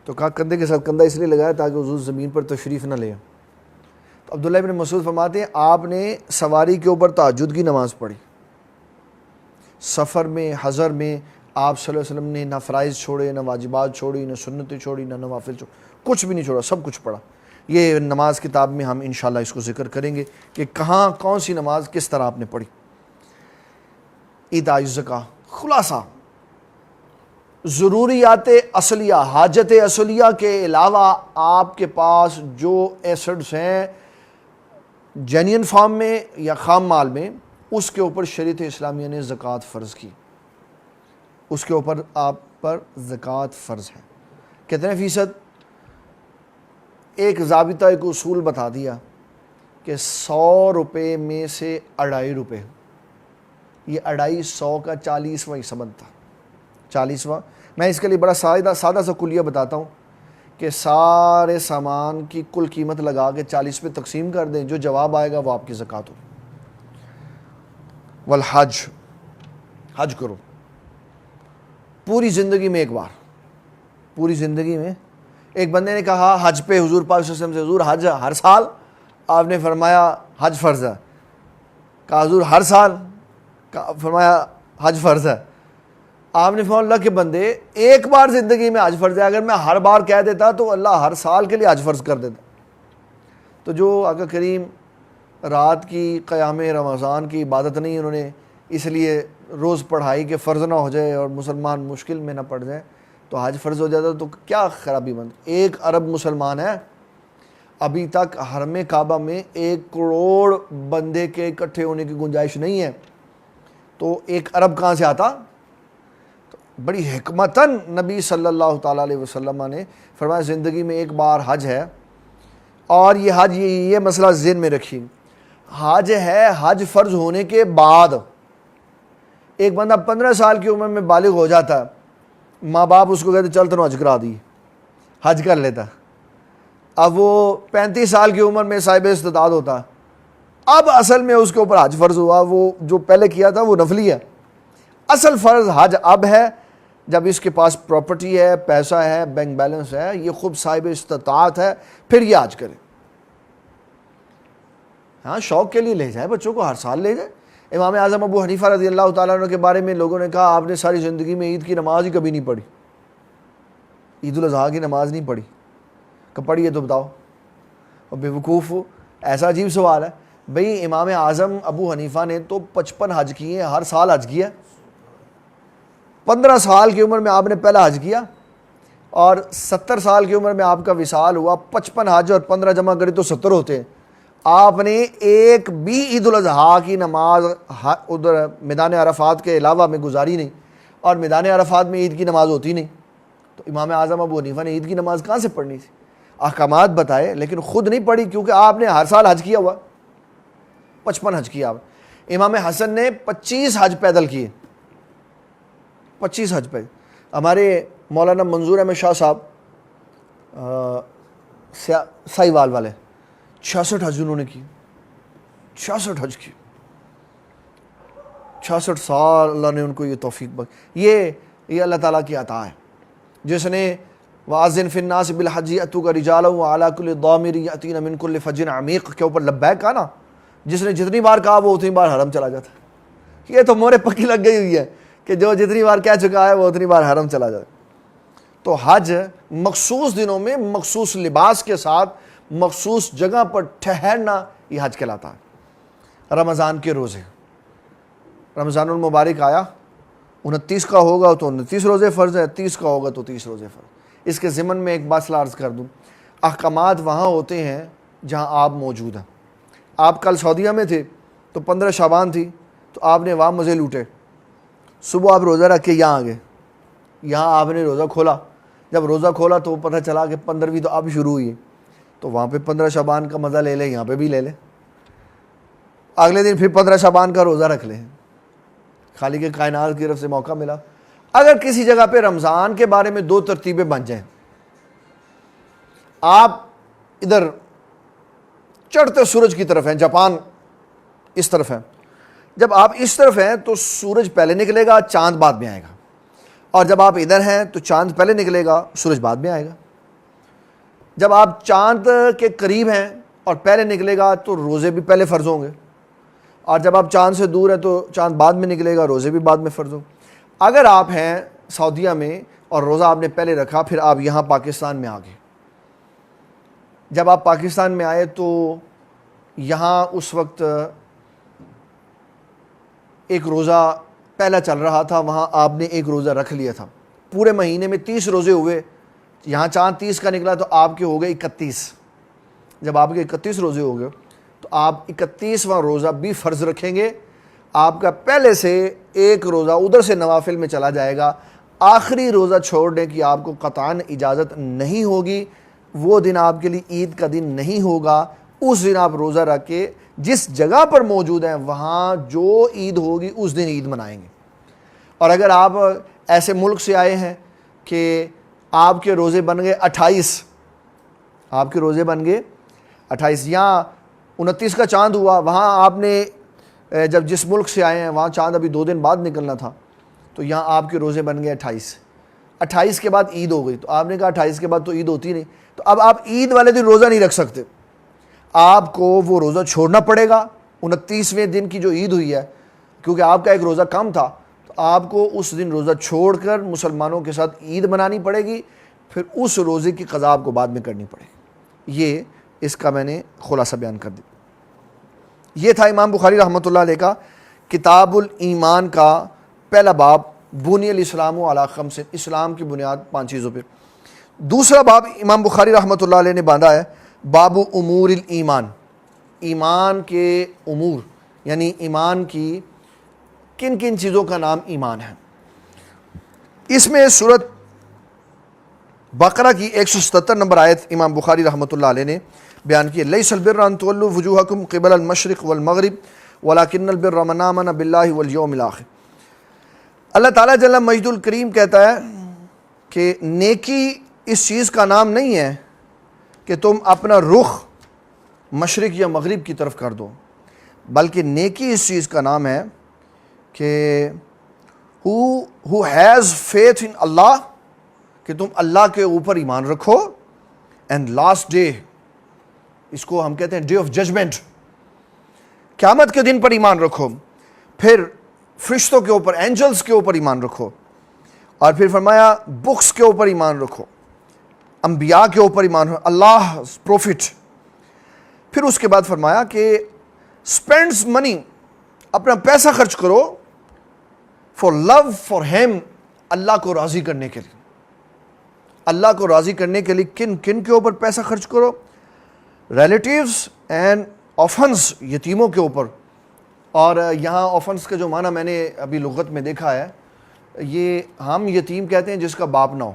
تو کہا کندھے کے ساتھ کندھا اس لیے لگایا تاکہ حضور زمین پر تشریف نہ لے. تو عبداللہ ابن مسعود فرماتے ہیں آپ نے سواری کے اوپر تہجد کی نماز پڑھی. سفر میں حضر میں آپ صلی اللہ علیہ وسلم نے نہ فرائض چھوڑے، نہ واجبات چھوڑی، نہ سنتیں چھوڑی، نہ نوافل چھوڑی، کچھ بھی نہیں چھوڑا، سب کچھ پڑھا. یہ نماز کتاب میں ہم انشاءاللہ اس کو ذکر کریں گے کہ کہاں کون سی نماز کس طرح آپ نے پڑھی. ایتاء الزکوٰۃ خلاصہ ضروریات اصلیہ، حاجت اصلیہ کے علاوہ آپ کے پاس جو ایسڈز ہیں جینین فارم میں یا خام مال میں، اس کے اوپر شریعت اسلامیہ نے زکوٰۃ فرض کی، اس کے اوپر آپ پر زکوٰۃ فرض ہے. کتنے فیصد؟ ایک ضابطہ، ایک اصول بتا دیا کہ 100 روپے میں سے 2.5 روپے، یہ 250 کا 40واں حصہ بنتا. 40واں میں اس کے لیے بڑا سادہ سا کلیہ بتاتا ہوں کہ سارے سامان کی کل قیمت لگا کے 40 پہ تقسیم کر دیں، جو جواب آئے گا وہ آپ کی زکوٰۃ ہو. والحج، حج کرو پوری زندگی میں ایک بار، پوری زندگی میں. ایک بندے نے کہا حج پہ حضور پاک صلی اللہ علیہ وسلم سے حضور حج ہر سال؟ آپ نے فرمایا حج فرض ہے. کہا حضور ہر سال؟ فرمایا حج فرض ہے. آپ نے فرمایا اللہ کے بندے ایک بار زندگی میں حج فرض ہے، اگر میں ہر بار کہہ دیتا تو اللہ ہر سال کے لیے حج فرض کر دیتا. تو جو آقا کریم رات کی قیام رمضان کی عبادت نہیں انہوں نے اس لیے روز پڑھائی کہ فرض نہ ہو جائے اور مسلمان مشکل میں نہ پڑ جائے تو حج فرض ہو جاتا، تو کیا خرابی بند. 1 ارب مسلمان ہے، ابھی تک حرم کعبہ میں 1 کروڑ بندے کے اکٹھے ہونے کی گنجائش نہیں ہے، تو 1 ارب کہاں سے آتا. تو بڑی حکمتاً نبی صلی اللہ تعالیٰ علیہ وسلم نے فرمایا زندگی میں ایک بار حج ہے. اور یہ حج یہ مسئلہ ذہن میں رکھیے، حج ہے حج فرض ہونے کے بعد. ایک بندہ 15 سال کی عمر میں بالغ ہو جاتا ہے، ماں باپ اس کو کہتے چل تنوں حج کرا دی، حج کر لیتا. اب وہ 35 سال کی عمر میں صاحب استطاعت ہوتا، اب اصل میں اس کے اوپر حج فرض ہوا. وہ جو پہلے کیا تھا وہ نفلی ہے، اصل فرض حج اب ہے جب اس کے پاس پراپرٹی ہے، پیسہ ہے، بینک بیلنس ہے، یہ خوب صاحب استطاعت ہے، پھر یہ حج کرے. ہاں شوق کے لیے لے جائے بچوں کو، ہر سال لے جائے. امام اعظم ابو حنیفہ رضی اللہ تعالیٰ عنہ کے بارے میں لوگوں نے کہا آپ نے ساری زندگی میں عید کی نماز ہی کبھی نہیں پڑھی، عید الاضحیٰ کی نماز نہیں پڑھی. کب پڑھی ہے تو بتاؤ. اور بے وقوف ایسا عجیب سوال ہے. بھئی امام اعظم ابو حنیفہ نے تو 55 حج کیے ہیں، ہر سال حج کیا. 15 سال کی عمر میں آپ نے پہلا حج کیا اور 70 سال کی عمر میں آپ کا وصال ہوا. 55 حج اور 15 جمع کرے تو 70 ہوتے ہیں. آپ نے ایک بھی عید الاضحیٰ کی نماز ادھر میدان عرفات کے علاوہ میں گزاری نہیں، اور میدان عرفات میں عید کی نماز ہوتی نہیں. تو امام اعظم ابو حنیفہ نے عید کی نماز کہاں سے پڑھنی تھی؟ احکامات بتائے لیکن خود نہیں پڑھی، کیونکہ آپ نے ہر سال حج کیا ہوا. 55 حج کیا آپ. امام حسن نے 25 حج پیدل کیے. 25 حج پیدل. ہمارے مولانا منظور احمد شاہ صاحب سائیوال والے 66 حج انہوں نے کی. 66 حج کی. 66 سال اللہ نے ان کو یہ توفیق بخشی. یہ اللہ تعالیٰ کی عطا ہے. جس نے وَأَذِّن فِي النَّاسِ بِالْحَجِّ يَأْتُوكَ رِجَالًا وَعَلَىٰ كُلِّ ضَامِرٍ يَأْتِينَ مِنْ كُلِّ فَجٍّ عَمِيقٍ کے اوپر لبیک کہا نا، جس نے جتنی بار کہا وہ اتنی بار حرم چلا جاتا. یہ تو مورے پکی لگ گئی ہوئی ہے کہ جو جتنی بار کہہ چکا ہے وہ اتنی بار حرم چلا جاتا. تو حج مخصوص دنوں میں مخصوص لباس کے ساتھ مخصوص جگہ پر ٹھہرنا یہ حج کہلاتا ہے. رمضان کے روزے، رمضان المبارک آیا، 29 کا ہوگا تو 29 روزے فرض ہے، 30 کا ہوگا تو 30 روزے فرض. اس کے ضمن میں ایک بات عرض کر دوں، احکامات وہاں ہوتے ہیں جہاں آپ موجود ہیں. آپ کل سعودیہ میں تھے تو 15 شعبان تھی تو آپ نے وہاں مزے لوٹے. صبح آپ روزہ رکھ کے یہاں آ گئے، یہاں آپ نے روزہ کھولا. جب روزہ کھولا تو پتہ چلا کہ 15ویں تو اب شروع ہوئی ہے، تو وہاں پہ 15 شعبان کا مزہ لے لیں، یہاں پہ بھی لے لیں. اگلے دن پھر 15 شعبان کا روزہ رکھ لیں. خالق کے کائنات کی طرف سے موقع ملا. اگر کسی جگہ پہ رمضان کے بارے میں 2 ترتیبیں بن جائیں، آپ ادھر چڑھتے سورج کی طرف ہیں، جاپان اس طرف ہیں، جب آپ اس طرف ہیں تو سورج پہلے نکلے گا، چاند بعد میں آئے گا. اور جب آپ ادھر ہیں تو چاند پہلے نکلے گا، سورج بعد میں آئے گا. جب آپ چاند کے قریب ہیں اور پہلے نکلے گا تو روزے بھی پہلے فرض ہوں گے، اور جب آپ چاند سے دور ہیں تو چاند بعد میں نکلے گا، روزے بھی بعد میں فرض ہوں. اگر آپ ہیں سعودیہ میں اور روزہ آپ نے پہلے رکھا، پھر آپ یہاں پاکستان میں آ گئے. جب آپ پاکستان میں آئے تو یہاں اس وقت ایک روزہ پہلا چل رہا تھا، وہاں آپ نے ایک روزہ رکھ لیا تھا. پورے مہینے میں 30 روزے ہوئے، یہاں چاند 30 کا نکلا تو آپ کے ہو گئے 31. جب آپ کے 31 روزے ہو گئے تو آپ 31واں روزہ بھی فرض رکھیں گے. آپ کا پہلے سے ایک روزہ ادھر سے نوافل میں چلا جائے گا. آخری روزہ چھوڑنے کی آپ کو قطعاً اجازت نہیں ہوگی. وہ دن آپ کے لیے عید کا دن نہیں ہوگا. اس دن آپ روزہ رکھ کے جس جگہ پر موجود ہیں وہاں جو عید ہوگی اس دن عید منائیں گے. اور اگر آپ ایسے ملک سے آئے ہیں کہ آپ کے روزے بن گئے 28، آپ کے روزے بن گئے 28، یہاں 29 کا چاند ہوا، وہاں آپ نے جب جس ملک سے آئے ہیں وہاں چاند ابھی 2 دن بعد نکلنا تھا، تو یہاں آپ کے روزے بن گئے 28 کے بعد عید ہو گئی. تو آپ نے کہا 28 کے بعد تو عید ہوتی نہیں، تو اب آپ عید والے دن روزہ نہیں رکھ سکتے. آپ کو وہ روزہ چھوڑنا پڑے گا 29ویں دن کی جو عید ہوئی ہے، کیونکہ آپ کا ایک روزہ کم تھا، تو آپ کو اس دن روزہ چھوڑ کر مسلمانوں کے ساتھ عید منانی پڑے گی. پھر اس روزے کی قضا آپ کو بعد میں کرنی پڑے گی. یہ اس کا میں نے خلاصہ بیان کر دیا. یہ تھا امام بخاری رحمۃ اللہ علیہ کا کتاب الایمان کا پہلا باب، بنی الاسلام علی خمس، اسلام کی بنیاد 5 چیزوں پہ. دوسرا باب امام بخاری رحمۃ اللہ علیہ نے باندھا ہے باب امور الایمان، ایمان کے امور، یعنی ایمان کی کن کن چیزوں کا نام ایمان ہے. اس میں سورۃ بقرہ کی 177 نمبر آیت امام بخاری رحمۃ اللہ علیہ نے بیان کی. لیس البر ان تولوا وجوہکم قبل المشرق والمغرب ولکن البر من آمن باللہ والیوم الآخر. اللہ تعالیٰ جل مجد الکریم کہتا ہے کہ نیکی اس چیز کا نام نہیں ہے کہ تم اپنا رخ مشرق یا مغرب کی طرف کر دو، بلکہ نیکی اس چیز کا نام ہے کہ who has faith in اللہ، کہ تم اللہ کے اوپر ایمان رکھو، اینڈ لاسٹ ڈے، اس کو ہم کہتے ہیں ڈے آف ججمنٹ، قیامت کے دن پر ایمان رکھو. پھر فرشتوں کے اوپر، اینجلز کے اوپر ایمان رکھو، اور پھر فرمایا بکس کے اوپر ایمان رکھو، انبیاء کے اوپر ایمان رکھو، اللہ پروفٹ. پھر اس کے بعد فرمایا کہ اسپینڈس منی، اپنا پیسہ خرچ کرو فار لو فار ہیم، اللہ کو راضی کرنے کے لیے. اللہ کو راضی کرنے کے لیے کن کن کے اوپر پیسہ خرچ کرو؟ ریلیٹیوز اینڈ آفنس، یتیموں کے اوپر. اور یہاں آفنس کا جو معنی میں نے ابھی لغت میں دیکھا ہے، یہ ہم یتیم کہتے ہیں جس کا باپ نہ ہو،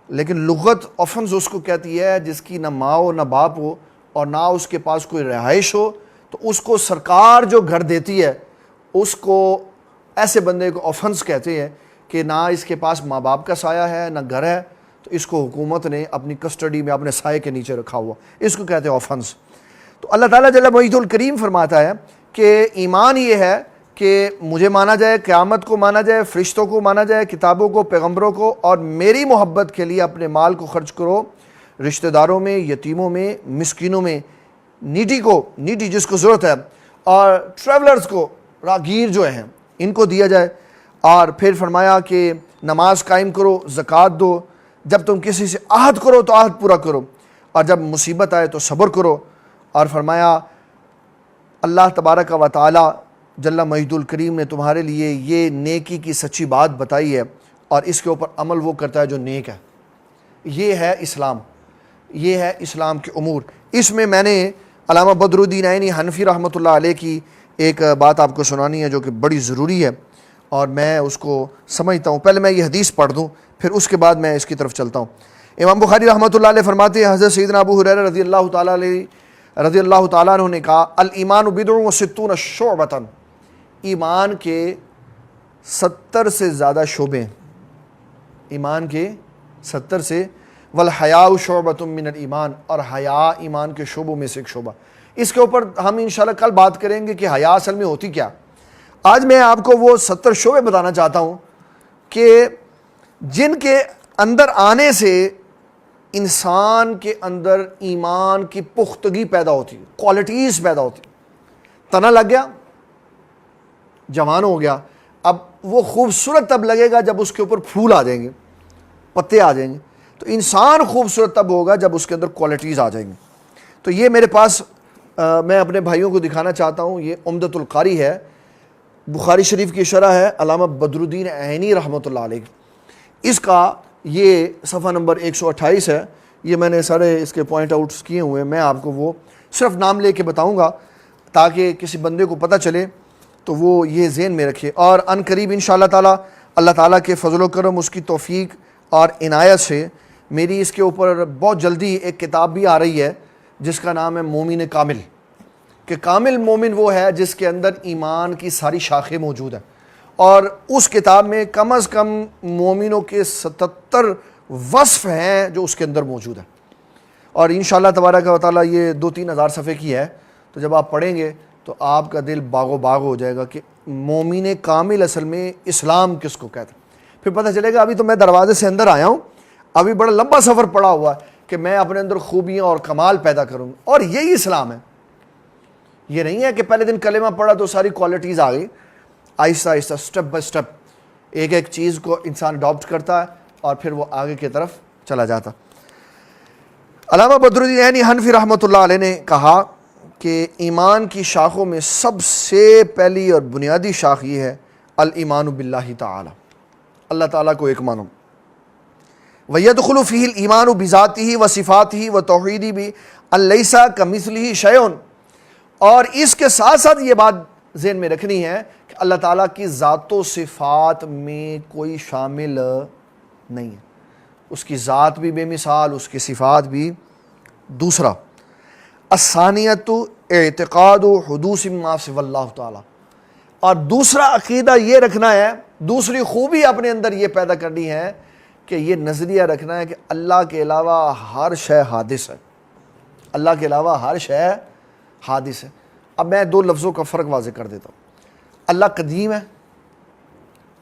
لیکن لغت آفنس اس کو کہتی ہے جس کی نہ ماں ہو نہ باپ ہو اور نہ اس کے پاس کوئی رہائش ہو، تو اس کو سرکار جو گھر دیتی ہے اس کو، ایسے بندے کو آفنس کہتے ہیں کہ نہ اس کے پاس ماں باپ کا سایہ ہے نہ گھر ہے، تو اس کو حکومت نے اپنی کسٹڈی میں اپنے سائے کے نیچے رکھا ہوا، اس کو کہتے ہیں آفنس. تو اللہ تعالیٰ جل مجیدہ الکریم فرماتا ہے کہ ایمان یہ ہے کہ مجھے مانا جائے، قیامت کو مانا جائے، فرشتوں کو مانا جائے، کتابوں کو، پیغمبروں کو، اور میری محبت کے لیے اپنے مال کو خرچ کرو رشتہ داروں میں، یتیموں میں، مسکینوں میں، نیڈی جس کو ضرورت ہے، اور ٹریولرز کو، راہگیر جو ہیں ان کو دیا جائے. اور پھر فرمایا کہ نماز قائم کرو، زکوٰۃ دو، جب تم کسی سے عہد کرو تو عہد پورا کرو، اور جب مصیبت آئے تو صبر کرو. اور فرمایا اللہ تبارک و تعالی جل مجیدہ الکریم نے تمہارے لیے یہ نیکی کی سچی بات بتائی ہے، اور اس کے اوپر عمل وہ کرتا ہے جو نیک ہے. یہ ہے اسلام، یہ ہے اسلام کے امور. اس میں نے علامہ بدر الدین عینی حنفی رحمۃ اللہ علیہ کی ایک بات آپ کو سنانی ہے جو کہ بڑی ضروری ہے، اور میں اس کو سمجھتا ہوں. پہلے میں یہ حدیث پڑھ دوں، پھر اس کے بعد میں اس کی طرف چلتا ہوں. امام بخاری رحمۃ اللہ علیہ فرماتے ہیں، حضرت سیدنا ابو ہریرہ رضی اللہ تعالیٰ عنہ نے کہا، الایمان بضع و ستون شعبۃ، ایمان کے 70 سے زیادہ شعبے ہیں، ایمان کے 70 سے، والحیاء شعبۃ من الایمان، اور حیا ایمان کے شعبوں میں سے ایک شعبہ. اس کے اوپر ہم انشاءاللہ کل بات کریں گے کہ حیا اصل میں ہوتی کیا. آج میں آپ کو وہ 70 شعبے بتانا چاہتا ہوں کہ جن کے اندر آنے سے انسان کے اندر ایمان کی پختگی پیدا ہوتی ہے، کوالٹیز پیدا ہوتی. تنا لگ گیا، جوان ہو گیا، اب وہ خوبصورت تب لگے گا جب اس کے اوپر پھول آ جائیں گے، پتے آ جائیں گے. تو انسان خوبصورت تب ہوگا جب اس کے اندر کوالٹیز آ جائیں گی. تو یہ میرے پاس میں اپنے بھائیوں کو دکھانا چاہتا ہوں، یہ عمدۃ القاری ہے، بخاری شریف کی شرح ہے علامہ بدر الدین عینی رحمۃ اللہ علیہ. اس کا یہ صفحہ نمبر 128 ہے. یہ میں نے سارے اس کے پوائنٹ آؤٹس کیے ہوئے ہیں، میں آپ کو وہ صرف نام لے کے بتاؤں گا تاکہ کسی بندے کو پتہ چلے تو وہ یہ ذہن میں رکھے. اور ان قریب انشاءاللہ تعالی اللہ تعالیٰ کے فضل و کرم، اس کی توفیق اور عنایت سے میری اس کے اوپر بہت جلدی ایک کتاب بھی آ رہی ہے جس کا نام ہے مومن کامل، کہ کامل مومن وہ ہے جس کے اندر ایمان کی ساری شاخیں موجود ہیں. اور اس کتاب میں کم از کم مومنوں کے 77 وصف ہیں جو اس کے اندر موجود ہیں. اور انشاءاللہ تبارک و تعالیٰ یہ 2-3 ہزار صفحے کی ہے، تو جب آپ پڑھیں گے تو آپ کا دل باغ و باغ ہو جائے گا کہ مومن کامل اصل میں اسلام کس کو کہتے ہیں. پھر پتہ چلے گا. ابھی تو میں دروازے سے اندر آیا ہوں، ابھی بڑا لمبا سفر پڑا ہوا ہے کہ میں اپنے اندر خوبیاں اور کمال پیدا کروں، اور یہی اسلام ہے. یہ نہیں ہے کہ پہلے دن کلمہ پڑھا تو ساری کوالٹیز آ گئی. آہستہ آہستہ سٹیپ بائی سٹیپ ایک ایک چیز کو انسان اڈاپٹ کرتا ہے اور پھر وہ آگے کی طرف چلا جاتا. علامہ بدر الدین عینی حنفی رحمۃ اللہ علیہ نے کہا کہ ایمان کی شاخوں میں سب سے پہلی اور بنیادی شاخ یہ ہے الایمان باللہ تعالی، اللہ تعالیٰ کو ایک مانو. وَيَدْخُلُ فِيهِ الْإِيمَانُ بِذَاتِهِ وَصِفَاتِهِ وَتَوْحِيدِهِ بِأَن لَيْسَ كَمِثْلِهِ شَيْءٌ. اور اس کے ساتھ ساتھ یہ بات ذہن میں رکھنی ہے کہ اللہ تعالیٰ کی ذات و صفات میں کوئی شامل نہیں ہے. اس کی ذات بھی بے مثال، اس کی صفات بھی. دوسرا الثانیۃ اعتقاد حدوث ما سوى اللہ تعالیٰ، اور دوسرا عقیدہ یہ رکھنا ہے، دوسری خوبی اپنے اندر یہ پیدا کرنی ہے کہ یہ نظریہ رکھنا ہے کہ اللہ کے علاوہ ہر شے حادث ہے. اللہ کے علاوہ ہر شے حادث ہے. اب میں 2 لفظوں کا فرق واضح کر دیتا ہوں. اللہ قدیم ہے،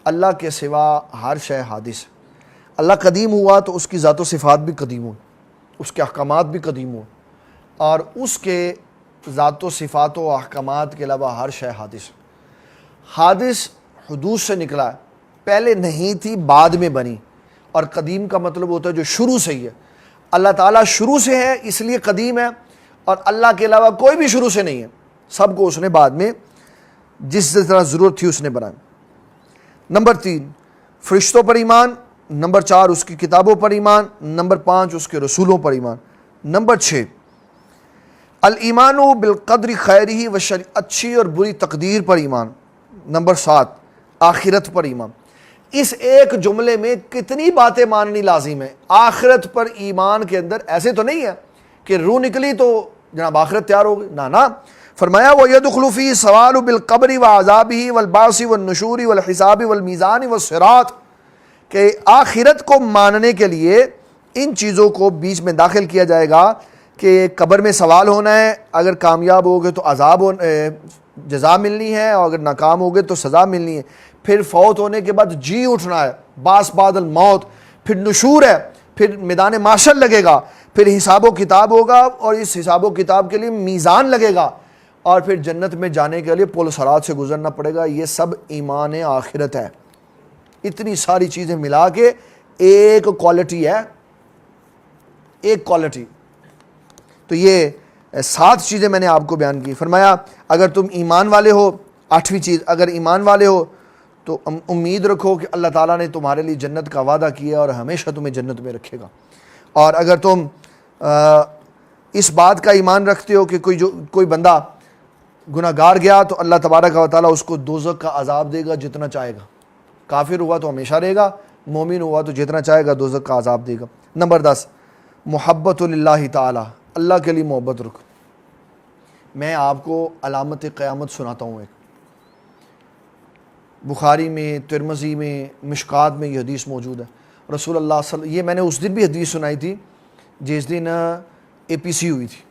اللہ کے سوا ہر شے حادث ہے. اللہ قدیم ہوا تو اس کی ذات و صفات بھی قدیم ہوئی، اس کے احکامات بھی قدیم ہوئے، اور اس کے ذات و صفات و احکامات کے علاوہ ہر شے حادث ہے. حادث حدوث سے نکلا ہے، پہلے نہیں تھی بعد میں بنی. اور قدیم کا مطلب ہوتا ہے جو شروع سے ہی ہے. اللہ تعالیٰ شروع سے ہے اس لیے قدیم ہے، اور اللہ کے علاوہ کوئی بھی شروع سے نہیں ہے، سب کو اس نے بعد میں جس طرح ضرورت تھی اس نے بنایا۔ نمبر 3 فرشتوں پر ایمان، نمبر 4 اس کی کتابوں پر ایمان، نمبر 5 اس کے رسولوں پر ایمان، نمبر 6 الایمان بالقدر خیرہ و شر، اچھی اور بری تقدیر پر ایمان، نمبر 7 آخرت پر ایمان۔ اس ایک جملے میں کتنی باتیں ماننی لازم ہے۔ آخرت پر ایمان کے اندر ایسے تو نہیں ہے کہ روح نکلی تو جناب آخرت تیار ہو گئی، نہ فرمایا وَيَدْخُلُ فِيهِ السَّوَالُ بِالْقَبْرِ وَعَذَابِهِ وَالْبَعْثِ وَالنُّشُورِ وَالْحِسَابِ وَالْمِيزَانِ وَالصِّرَاطِ، کہ آخرت کو ماننے کے لیے ان چیزوں کو بیچ میں داخل کیا جائے گا کہ قبر میں سوال ہونا ہے، اگر کامیاب ہوگے تو عذاب جزا ملنی ہے، اور اگر ناکام ہوگے تو سزا ملنی ہے، پھر فوت ہونے کے بعد جی اٹھنا ہے، باس بعد الموت، پھر نشور ہے، پھر میدان معاشر لگے گا، پھر حساب و کتاب ہوگا، اور اس حساب و کتاب کے لیے میزان لگے گا، اور پھر جنت میں جانے کے لیے پل صراط سے گزرنا پڑے گا۔ یہ سب ایمان آخرت ہے۔ اتنی ساری چیزیں ملا کے ایک کوالٹی ہے، ایک کوالٹی۔ تو یہ 7 چیزیں میں نے آپ کو بیان کی۔ فرمایا اگر تم ایمان والے ہو، 8ویں چیز، اگر ایمان والے ہو تو امید رکھو کہ اللہ تعالیٰ نے تمہارے لیے جنت کا وعدہ کیا اور ہمیشہ تمہیں جنت میں رکھے گا۔ اور اگر تم اس بات کا ایمان رکھتے ہو کہ کوئی بندہ گناہ گار گیا تو اللہ تبارک و تعالیٰ اس کو دوزخ کا عذاب دے گا جتنا چاہے گا، کافر ہوا تو ہمیشہ رہے گا، مومن ہوا تو جتنا چاہے گا دوزخ کا عذاب دے گا۔ نمبر 10 محبت للہ تعالیٰ، اللہ کے لیے محبت رکھو۔ میں آپ کو علامت قیامت سناتا ہوں۔ ایک بخاری میں، ترمذی میں، مشکات میں یہ حدیث موجود ہے۔ رسول اللہ یہ میں نے اس دن بھی حدیث سنائی تھی جس دن اے پی سی ہوئی تھی،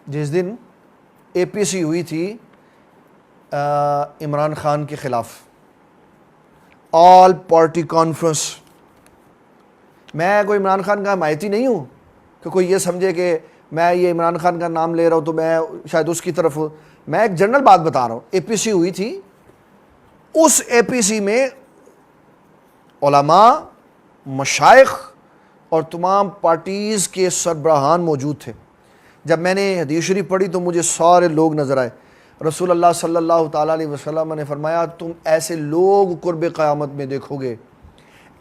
جس دن اے پی سی ہوئی تھی عمران خان کے خلاف، آل پارٹی کانفرنس۔ میں کوئی عمران خان کا حمایتی نہیں ہوں کہ کوئی یہ سمجھے کہ میں یہ عمران خان کا نام لے رہا ہوں تو میں شاید اس کی طرف ہوں۔ میں ایک جنرل بات بتا رہا ہوں۔ اے پی سی ہوئی تھی، اس اے پی سی میں علماء، مشائخ اور تمام پارٹیز کے سربراہان موجود تھے۔ جب میں نے حدیث شریف پڑھی تو مجھے سارے لوگ نظر آئے۔ رسول اللہ صلی اللہ تعالیٰ علیہ وسلم نے فرمایا تم ایسے لوگ قرب قیامت میں دیکھو گے،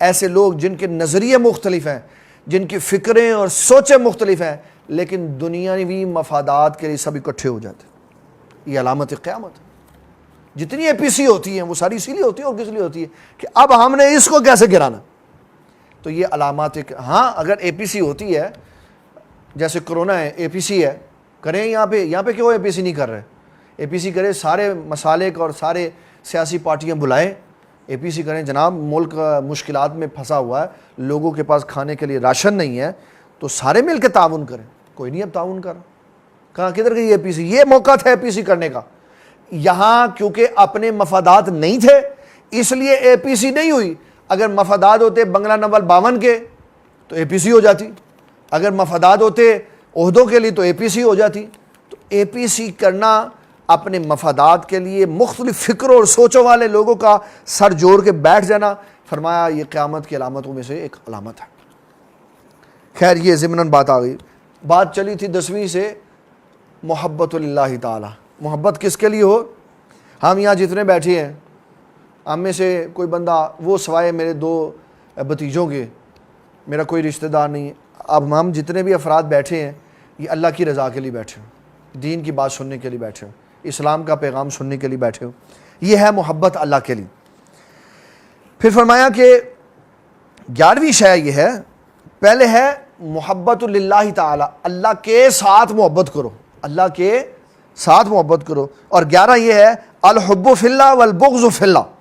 ایسے لوگ جن کے نظریے مختلف ہیں، جن کی فکریں اور سوچیں مختلف ہیں، لیکن دنیاوی مفادات کے لیے سب اکٹھے ہو جاتے ہیں۔ یہ علامت قیامت ہے۔ جتنی اے پی سی ہوتی ہیں وہ ساری اسی لیے ہوتی ہے، اور کس لیے ہوتی ہے کہ اب ہم نے اس کو کیسے گرانا۔ تو یہ علامات، ہاں اگر اے پی سی ہوتی ہے، جیسے کرونا ہے، اے پی سی ہے، کریں یہاں پہ کیوں اے پی سی نہیں کر رہے؟ اے پی سی کرے، سارے مسالک اور سارے سیاسی پارٹیاں بلائیں، اے پی سی کریں۔ جناب ملک مشکلات میں پھنسا ہوا ہے، لوگوں کے پاس کھانے کے لیے راشن نہیں ہے، تو سارے مل کے تعاون کریں۔ کوئی نہیں اب تعاون کر رہا، کہاں کدھر گئی اے پی سی؟ یہ موقع تھا اے پی سی کرنے کا۔ یہاں کیونکہ اپنے مفادات نہیں تھے اس لیے اے پی سی نہیں ہوئی۔ اگر مفادات ہوتے بنگلہ نمبر 52 کے تو اے پی سی ہو جاتی، اگر مفادات ہوتے عہدوں کے لیے تو اے پی سی ہو جاتی۔ تو اے پی سی کرنا اپنے مفادات کے لیے مختلف فکروں اور سوچوں والے لوگوں کا سر جوڑ کے بیٹھ جانا، فرمایا یہ قیامت کی علامتوں میں سے ایک علامت ہے۔ خیر یہ ضمناً بات آ گئی۔ بات چلی تھی 10ویں سے محبت اللہ تعالی۔ محبت کس کے لیے ہو؟ ہم یہاں جتنے بیٹھے ہیں ہم میں سے کوئی بندہ، وہ سوائے میرے 2 بھتیجوں کے میرا کوئی رشتہ دار نہیں ہے، اب ہم جتنے بھی افراد بیٹھے ہیں یہ اللہ کی رضا کے لیے بیٹھے ہیں، دین کی بات سننے کے لیے بیٹھے ہوں، اسلام کا پیغام سننے کے لیے بیٹھے ہوں۔ یہ ہے محبت اللہ کے لیے۔ پھر فرمایا کہ 11ویں شے یہ ہے، پہلے ہے محبت للہ تعالی، اللہ کے ساتھ محبت کرو، اللہ کے ساتھ محبت کرو۔ اور 11 یہ ہے الحب فی اللہ والبغض فی اللہ،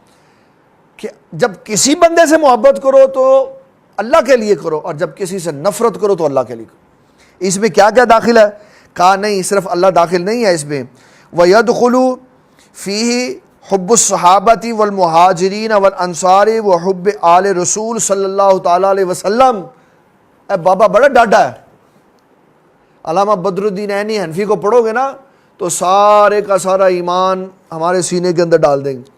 کہ جب کسی بندے سے محبت کرو تو اللہ کے لیے کرو، اور جب کسی سے نفرت کرو تو اللہ کے لیے کرو۔ اس میں کیا کیا داخل ہے؟ کہا نہیں صرف اللہ داخل نہیں ہے اس میں، وَيَدْخُلُ فِيهِ حُبُّ الصَّحَابَةِ وَالْمُهَاجِرِينَ وَالْأَنصَارِ وَحُبِّ آلِ رسول صلی اللہ تعالیٰ علیہ وسلم۔ اے بابا بڑا ڈاڈا ہے۔ علامہ بدر الدین عینی حنفی کو پڑھو گے نا تو سارے کا سارا ایمان ہمارے سینے کے اندر ڈال دیں گے۔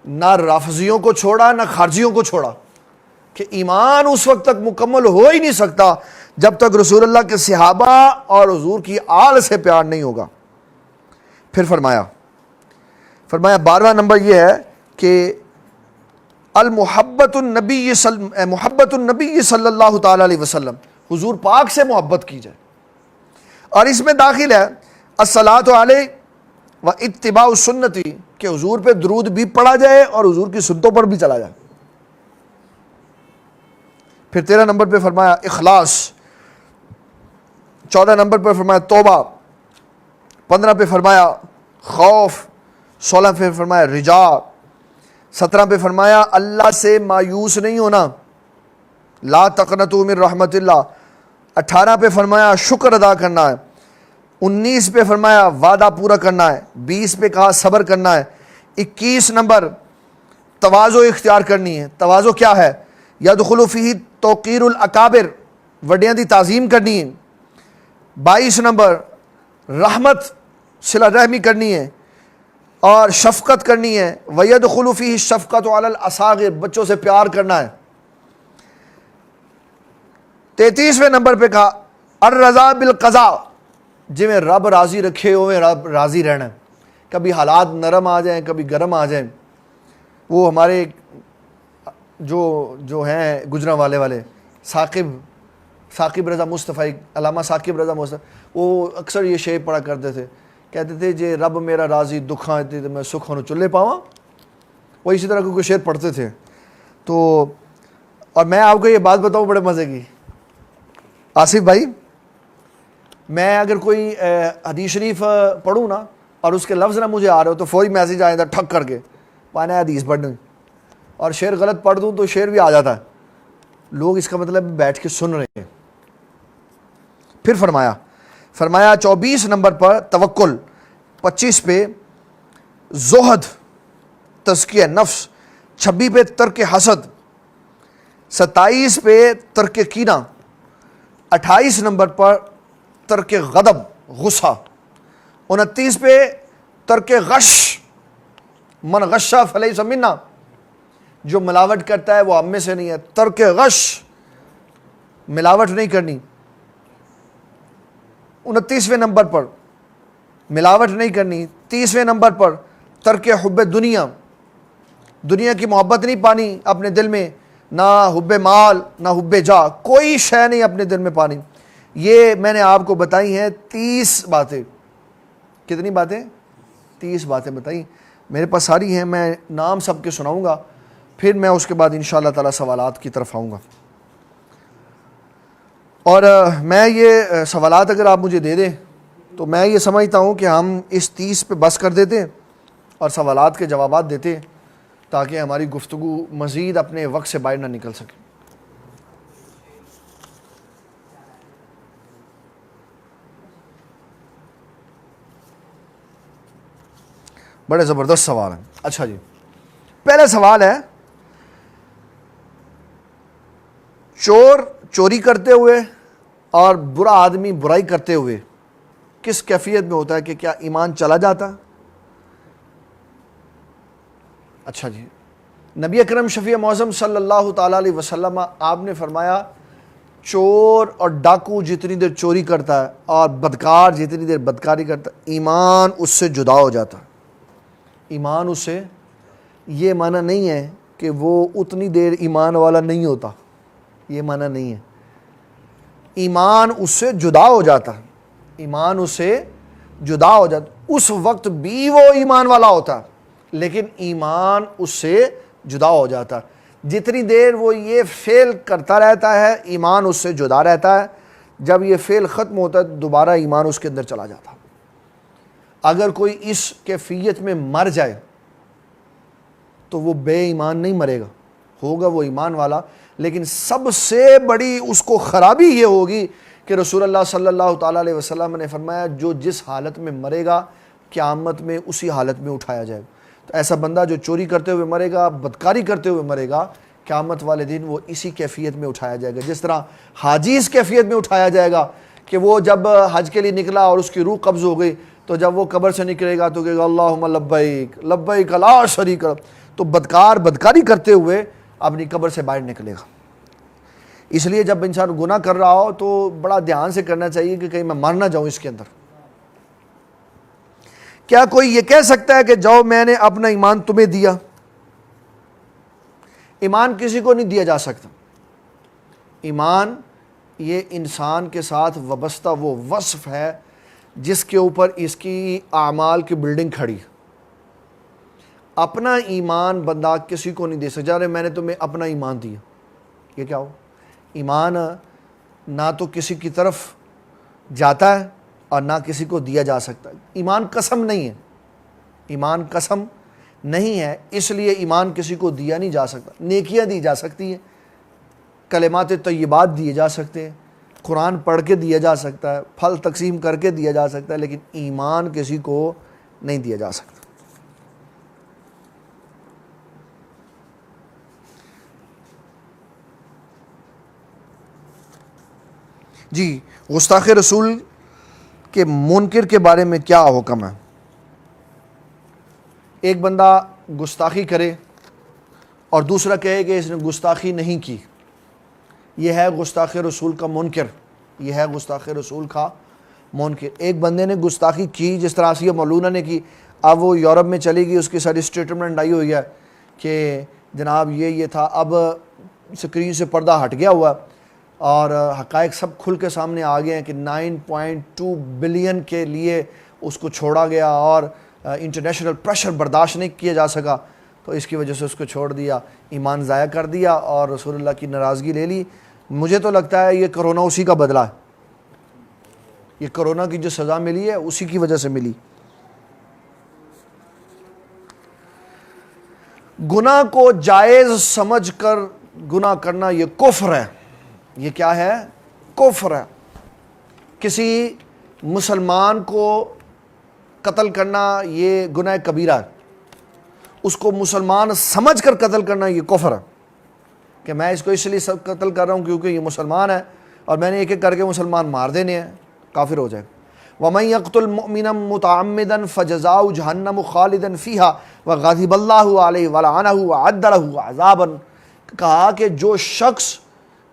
نہ رافضیوں کو چھوڑا نہ خارجیوں کو چھوڑا، کہ ایمان اس وقت تک مکمل ہو ہی نہیں سکتا جب تک رسول اللہ کے صحابہ اور حضور کی آل سے پیار نہیں ہوگا۔ پھر فرمایا 12واں نمبر یہ ہے کہ محبت النبی صلی اللہ تعالی علیہ وسلم، حضور پاک سے محبت کی جائے، اور اس میں داخل ہے الصلاۃ علیہ و اتباع سنتی، کہ حضور پہ درود بھی پڑھا جائے اور حضور کی سنتوں پر بھی چلا جائے۔ پھر 13 نمبر پہ فرمایا اخلاص، 14 نمبر پہ فرمایا توبہ، 15 پہ فرمایا خوف، 16 پہ فرمایا رجا، 17 پہ فرمایا اللہ سے مایوس نہیں ہونا، لا تقنطوا من رحمت اللہ، 18 پہ فرمایا شکر ادا کرنا ہے، 19 پہ فرمایا وعدہ پورا کرنا ہے، 20 پہ کہا صبر کرنا ہے، 21 نمبر تواضع اختیار کرنی ہے۔ تواضع کیا ہے؟ یدخل فیہ توقیر الاکابر، وڈیاں دی تعظیم کرنی ہے۔ 22 نمبر رحمت، صلہ رحمی کرنی ہے اور شفقت کرنی ہے۔ وَيَدْخُلُ فِيهِ الشَّفْقَةُ عَلَى الْأَصَاغِرِ، بچوں سے پیار کرنا ہے۔ 33ویں نمبر پہ کہا الرضا بالقضاء، جی میں رب راضی رکھے ہوئے رب راضی رہنا ہے۔ کبھی حالات نرم آ جائیں، کبھی گرم آ جائیں، وہ ہمارے جو ہیں گجرا والے ثاقب رضا مصطفی، علامہ ثاقب رضا مصطفی، وہ اکثر یہ شعر پڑھا کرتے تھے، کہتے تھے جے رب میرا راضی دکھاں تے میں سکھ ہونے چلے پاواں، وہ اسی طرح کوئی شعر پڑھتے تھے۔ تو اور میں آپ کو یہ بات بتاؤں بڑے مزے کی، آصف بھائی، میں اگر کوئی حدیث شریف پڑھوں نا اور اس کے لفظ نہ مجھے آ رہے ہو تو فوری میسیج آ جاتا ٹھک کر کے پانا حدیث پڑھنے، اور شعر غلط پڑھ دوں تو شعر بھی آ جاتا ہے، لوگ اس کا مطلب بیٹھ کے سن رہے ہیں۔ پھر فرمایا 24 نمبر پر توکل، 25 پہ زہد تزکیہ نفس، 26 پہ ترک حسد، 27 پہ ترک کینہ، 28 نمبر پر ترک غضب غصہ، 29 پہ ترک غش، من غشہ فلیس منا، جو ملاوٹ کرتا ہے وہ ہم میں سے نہیں ہے، ترک غش، ملاوٹ نہیں کرنی۔ 29ویں نمبر پر ملاوٹ نہیں کرنی۔ 30ویں نمبر پر ترک حب دنیا، دنیا کی محبت نہیں پانی اپنے دل میں، نہ حب مال نہ حب جا، کوئی شے نہیں اپنے دل میں پانی۔ یہ میں نے آپ کو بتائی ہیں 30 باتیں۔ کتنی باتیں؟ 30 باتیں بتائیں، میرے پاس ساری ہیں، میں نام سب کے سناؤں گا، پھر میں اس کے بعد انشاءاللہ تعالی سوالات کی طرف آؤں گا۔ اور میں یہ سوالات اگر آپ مجھے دے دیں تو میں یہ سمجھتا ہوں کہ ہم اس 30 پہ بس کر دیتے ہیں اور سوالات کے جوابات دیتے ہیں تاکہ ہماری گفتگو مزید اپنے وقت سے باہر نہ نکل سکے۔ بڑے زبردست سوال ہیں۔ اچھا جی، پہلا سوال ہے چور چوری کرتے ہوئے اور برا آدمی برائی کرتے ہوئے کس کیفیت میں ہوتا ہے، کہ کیا ایمان چلا جاتا؟ اچھا جی، نبی اکرم شفیع معظم صلی اللہ تعالی علیہ وسلم آپ نے فرمایا چور اور ڈاکو جتنی دیر چوری کرتا ہے اور بدکار جتنی دیر بدکاری کرتا ہے، ایمان اس سے جدا ہو جاتا ہے۔ ایمان اس سے، یہ معنی نہیں ہے کہ وہ اتنی دیر ایمان والا نہیں ہوتا، یہ معنی نہیں ہے، ایمان اس سے جدا ہو جاتا ہے، ایمان اس سے جدا ہو جاتا، اس وقت بھی وہ ایمان والا ہوتا ہے لیکن ایمان اس سے جدا ہو جاتا ہے۔ جتنی دیر وہ یہ فعل کرتا رہتا ہے ایمان اس سے جدا رہتا ہے، جب یہ فعل ختم ہوتا ہے دوبارہ ایمان اس کے اندر چلا جاتا ہے۔ اگر کوئی اس کیفیت میں مر جائے تو وہ بے ایمان نہیں مرے گا، ہوگا وہ ایمان والا، لیکن سب سے بڑی اس کو خرابی یہ ہوگی کہ رسول اللہ صلی اللہ تعالیٰ علیہ وسلم نے فرمایا جو جس حالت میں مرے گا قیامت میں اسی حالت میں اٹھایا جائے گا۔ تو ایسا بندہ جو چوری کرتے ہوئے مرے گا، بدکاری کرتے ہوئے مرے گا، قیامت والے دن وہ اسی کیفیت میں اٹھایا جائے گا، جس طرح حاجی اس کیفیت میں اٹھایا جائے گا کہ وہ جب حج کے لیے نکلا اور اس کی روح قبض ہو گئی تو جب وہ قبر سے نکلے گا تو کہے گا اللہم لبیک لبیک لا شریک لک، تو بدکار بدکاری کرتے ہوئے اپنی قبر سے باہر نکلے گا۔ اس لیے جب انسان گناہ کر رہا ہو تو بڑا دھیان سے کرنا چاہیے کہ کہیں میں مر نہ جاؤں اس کے اندر۔ کیا کوئی یہ کہہ سکتا ہے کہ جاؤ میں نے اپنا ایمان تمہیں دیا؟ ایمان کسی کو نہیں دیا جا سکتا۔ ایمان یہ انسان کے ساتھ وابستہ وہ وصف ہے جس کے اوپر اس کی اعمال کی بلڈنگ کھڑی۔ اپنا ایمان بندہ کسی کو نہیں دے سکتا۔ جا رہے میں نے تمہیں اپنا ایمان دیا، یہ کیا ہو؟ ایمان نہ تو کسی کی طرف جاتا ہے اور نہ کسی کو دیا جا سکتا ہے۔ ایمان قسم نہیں ہے، ایمان قسم نہیں ہے، اس لیے ایمان کسی کو دیا نہیں جا سکتا۔ نیکیاں دی جا سکتی ہیں، کلمات طیبات دیے جا سکتے ہیں، قرآن پڑھ کے دیا جا سکتا ہے، پھل تقسیم کر کے دیا جا سکتا ہے، لیکن ایمان کسی کو نہیں دیا جا سکتا۔ جی، گستاخ رسول کے منکر کے بارے میں کیا حکم ہے؟ ایک بندہ گستاخی کرے اور دوسرا کہے کہ اس نے گستاخی نہیں کی، یہ ہے گستاخ رسول کا منکر، یہ ہے گستاخ رسول کا منکر۔ ایک بندے نے گستاخی کی جس طرح آسیہ مولونہ نے کی، اب وہ یورپ میں چلی گئی، اس کی ساری اسٹیٹمنٹ آئی ہوئی ہے کہ جناب یہ تھا، اب اسکرین سے پردہ ہٹ گیا ہوا اور حقائق سب کھل کے سامنے آ گئے ہیں کہ 9.2 بلین کے لیے اس کو چھوڑا گیا اور انٹرنیشنل پریشر برداشت نہیں کیا جا سکا، تو اس کی وجہ سے اس کو چھوڑ دیا، ایمان ضائع کر دیا اور رسول اللہ کی ناراضگی لے لی۔ مجھے تو لگتا ہے یہ کرونا اسی کا بدلہ ہے، یہ کرونا کی جو سزا ملی ہے اسی کی وجہ سے ملی۔ گناہ کو جائز سمجھ کر گناہ کرنا یہ کفر ہے۔ یہ کیا ہے؟ کفر ہے۔ کسی مسلمان کو قتل کرنا یہ گناہ کبیرہ ہے، اس کو مسلمان سمجھ کر قتل کرنا یہ کفر ہے، کہ میں اس کو اس لیے سب قتل کر رہا ہوں کیونکہ یہ مسلمان ہے اور میں نے ایک ایک کر کے مسلمان مار دینے ہیں، کافر ہو جائے گا۔ وَمَن يَقْتُلْ مُؤْمِنًا مُتَعَمِّدًا فَجَزَاؤُهُ جَهَنَّمُ خَالِدًا فِيهَا وَغَضِبَ اللَّهُ عَلَيْهِ وَلَعَنَهُ وَأَعَدَّ لَهُ عَذَابًا، کہا کہ جو شخص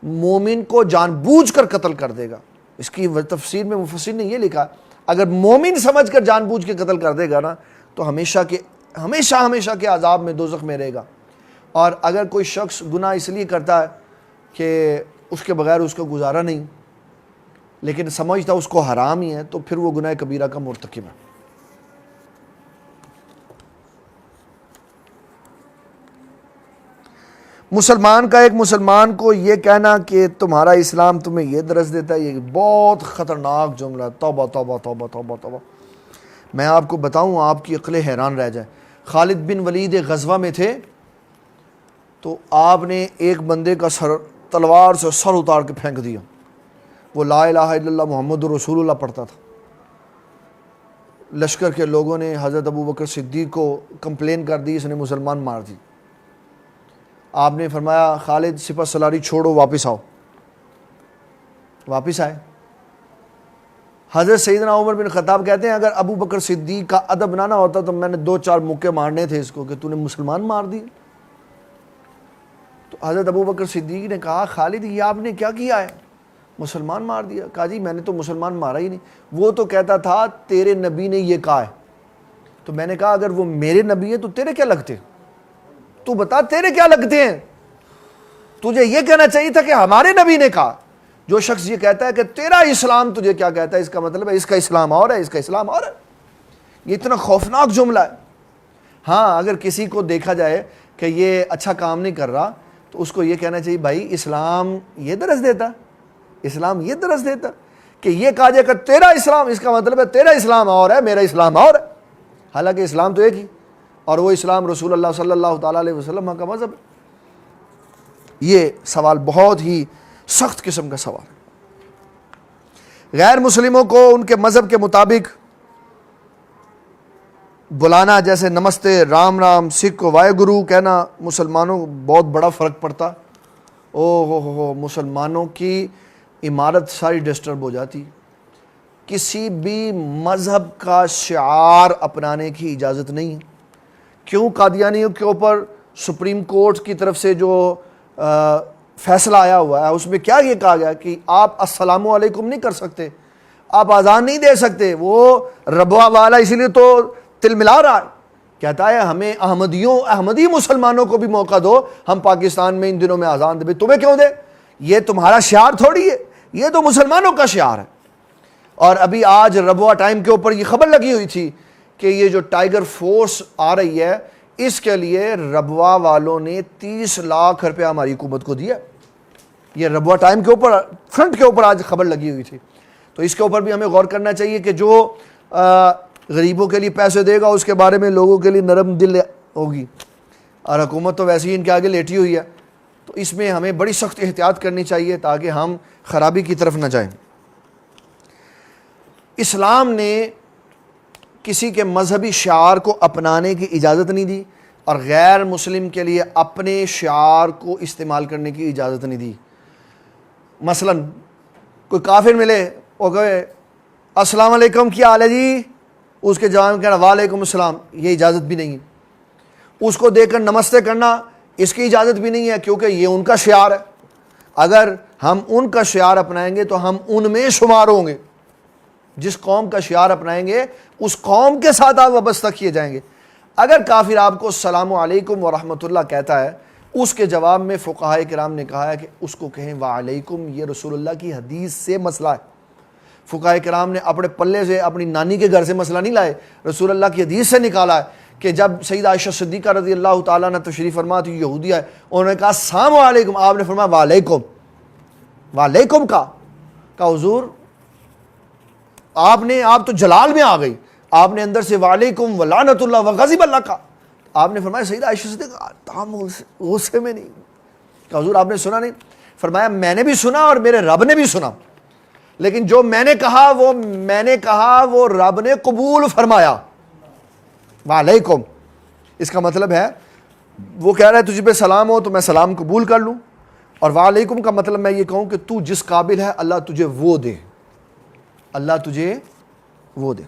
مومن کو جان بوجھ کر قتل کر دے گا، اس کی تفسیر میں مفسر نے یہ لکھا اگر مومن سمجھ کر جان بوجھ کے قتل کر دے گا نا تو ہمیشہ کے عذاب میں دوزخ میں رہے گا، اور اگر کوئی شخص گناہ اس لیے کرتا ہے کہ اس کے بغیر اس کا گزارا نہیں لیکن سمجھتا اس کو حرام ہی ہے تو پھر وہ گناہ کبیرہ کا مرتکب ہے۔ مسلمان کا ایک مسلمان کو یہ کہنا کہ تمہارا اسلام تمہیں یہ درس دیتا ہے، یہ بہت خطرناک جملہ ہے۔ توبہ توبہ توبہ توبہ توبہ۔ میں آپ کو بتاؤں آپ کی عقلیں حیران رہ جائیں۔ خالد بن ولید ایک غزوہ میں تھے تو آپ نے ایک بندے کا سر تلوار سے سر اتار کے پھینک دیا، وہ لا الہ الا اللہ محمد رسول اللہ پڑھتا تھا۔ لشکر کے لوگوں نے حضرت ابو بکر صدیق کو کمپلین کر دی، اس نے مسلمان مار دی۔ آپ نے فرمایا خالد سپہ سلاری چھوڑو، واپس آؤ۔ واپس آئے۔ حضرت سیدنا عمر بن خطاب کہتے ہیں اگر ابو بکر صدیق کا ادب نہ ہوتا تو میں نے 2-4 مکے مارنے تھے اس کو کہ تو نے مسلمان مار دی۔ تو حضرت ابو بکر صدیق نے کہا خالد یہ آپ نے کیا کیا ہے؟ مسلمان مار دیا۔ کہا جی میں نے تو مسلمان مارا ہی نہیں، وہ تو کہتا تھا تیرے نبی نے یہ کہا ہے۔ تو میں نے کہا اگر وہ میرے نبی ہیں تو تیرے کیا لگتے؟ تو بتا تیرے کیا لگتے ہیں؟ تجھے یہ کہنا چاہیے تھا کہ ہمارے نبی نے کہا۔ جو شخص یہ کہتا ہے کہ تیرا اسلام تجھے کیا کہتا ہے، اس کا مطلب ہے اس کا اسلام اور ہے، اس کا اسلام اور ہے۔ یہ اتنا خوفناک جملہ ہے۔ ہاں اگر کسی کو دیکھا جائے کہ یہ اچھا کام نہیں کر رہا تو اس کو یہ کہنا چاہیے بھائی اسلام یہ درس دیتا، اسلام یہ درس دیتا کہ یہ کہا جائے کہ تیرا اسلام، اس کا مطلب ہے تیرا اسلام اور ہے، میرا اسلام اور ہے، حالانکہ اسلام تو ایک ہی، اور وہ اسلام رسول اللہ صلی اللہ تعالیٰ علیہ وسلم کا مذہب ہے۔ یہ سوال بہت ہی سخت قسم کا سوال ہے۔ غیر مسلموں کو ان کے مذہب کے مطابق بلانا، جیسے نمستے، رام رام، سکھ کو وائے گرو کہنا، مسلمانوں کو بہت بڑا فرق پڑتا۔ ہو مسلمانوں کی عمارت ساری ڈسٹرب ہو جاتی۔ کسی بھی مذہب کا شعار اپنانے کی اجازت نہیں ہے۔ کیوں؟ قادیانیوں کے اوپر سپریم کورٹ کی طرف سے جو فیصلہ آیا ہوا ہے، اس میں کیا یہ کہا گیا کہ آپ السلام علیکم نہیں کر سکتے، آپ اذان نہیں دے سکتے. وہ ربوہ والا اسی لیے تو تل ملا رہا ہے، کہتا ہے ہمیں احمدی مسلمانوں کو بھی موقع دو، ہم پاکستان میں ان دنوں میں اذان دے. تمہیں کیوں دے؟ یہ تمہارا شعار تھوڑی ہے، یہ تو مسلمانوں کا شعار ہے. اور ابھی آج ربوہ ٹائم کے اوپر یہ خبر لگی ہوئی تھی کہ یہ جو ٹائیگر فورس آ رہی ہے اس کے لیے ربوہ والوں نے 30 لاکھ روپیہ ہماری حکومت کو دیا. یہ ربوہ ٹائم کے اوپر فرنٹ کے اوپر آج خبر لگی ہوئی تھی. تو اس کے اوپر بھی ہمیں غور کرنا چاہیے کہ جو غریبوں کے لیے پیسے دے گا اس کے بارے میں لوگوں کے لیے نرم دل ہوگی، اور حکومت تو ویسے ہی ان کے آگے لیٹی ہوئی ہے. تو اس میں ہمیں بڑی سخت احتیاط کرنی چاہیے تاکہ ہم خرابی کی طرف نہ جائیں. اسلام نے کسی کے مذہبی شعار کو اپنانے کی اجازت نہیں دی اور غیر مسلم کے لیے اپنے شعار کو استعمال کرنے کی اجازت نہیں دی. مثلا کوئی کافر ملے، وہ کہے السلام علیکم کیا حال ہے جی، اس کے جواب میں کہنا وعلیکم السلام، یہ اجازت بھی نہیں ہے. اس کو دیکھ کر نمستے کرنا، اس کی اجازت بھی نہیں ہے کیونکہ یہ ان کا شعار ہے. اگر ہم ان کا شعار اپنائیں گے تو ہم ان میں شمار ہوں گے. جس قوم کا شعار اپنائیں گے اس قوم کے ساتھ آپ وابستہ کیے جائیں گے. اگر کافر آپ کو السلام علیکم ورحمۃ اللہ کہتا ہے، اس کے جواب میں فقہائے کرام نے کہا ہے کہ اس کو کہیں وعلیکم، یہ رسول اللہ کی حدیث سے مسئلہ ہے. فقہائے کرام نے اپنے پلے سے اپنی نانی کے گھر سے مسئلہ نہیں لائے، رسول اللہ کی حدیث سے نکالا ہے کہ جب سیدہ عائشہ صدیقہ رضی اللہ تعالیٰ نے تشریف فرما تھی، یہودیہ ہے، انہوں نے کہا السلام علیکم، آپ نے فرمایا وعلیکم. وعلیکم کا حضور آپ تو جلال میں آ گئی، آپ نے اندر سے وعلیکم ولعنت اللہ وغضب اللہ کا. آپ نے فرمایا سیدہ عائشہ صدیقہ غصے میں نہیں کہ حضور آپ نے سنا نہیں؟ فرمایا میں نے بھی سنا اور میرے رب نے بھی سنا، لیکن جو میں نے کہا وہ رب نے قبول فرمایا. وعلیکم اس کا مطلب ہے وہ کہہ رہا ہے تجھ پہ سلام ہو تو میں سلام قبول کر لوں، اور وعلیکم کا مطلب میں یہ کہوں کہ تو جس قابل ہے اللہ تجھے وہ دے، اللہ تجھے وہ دے.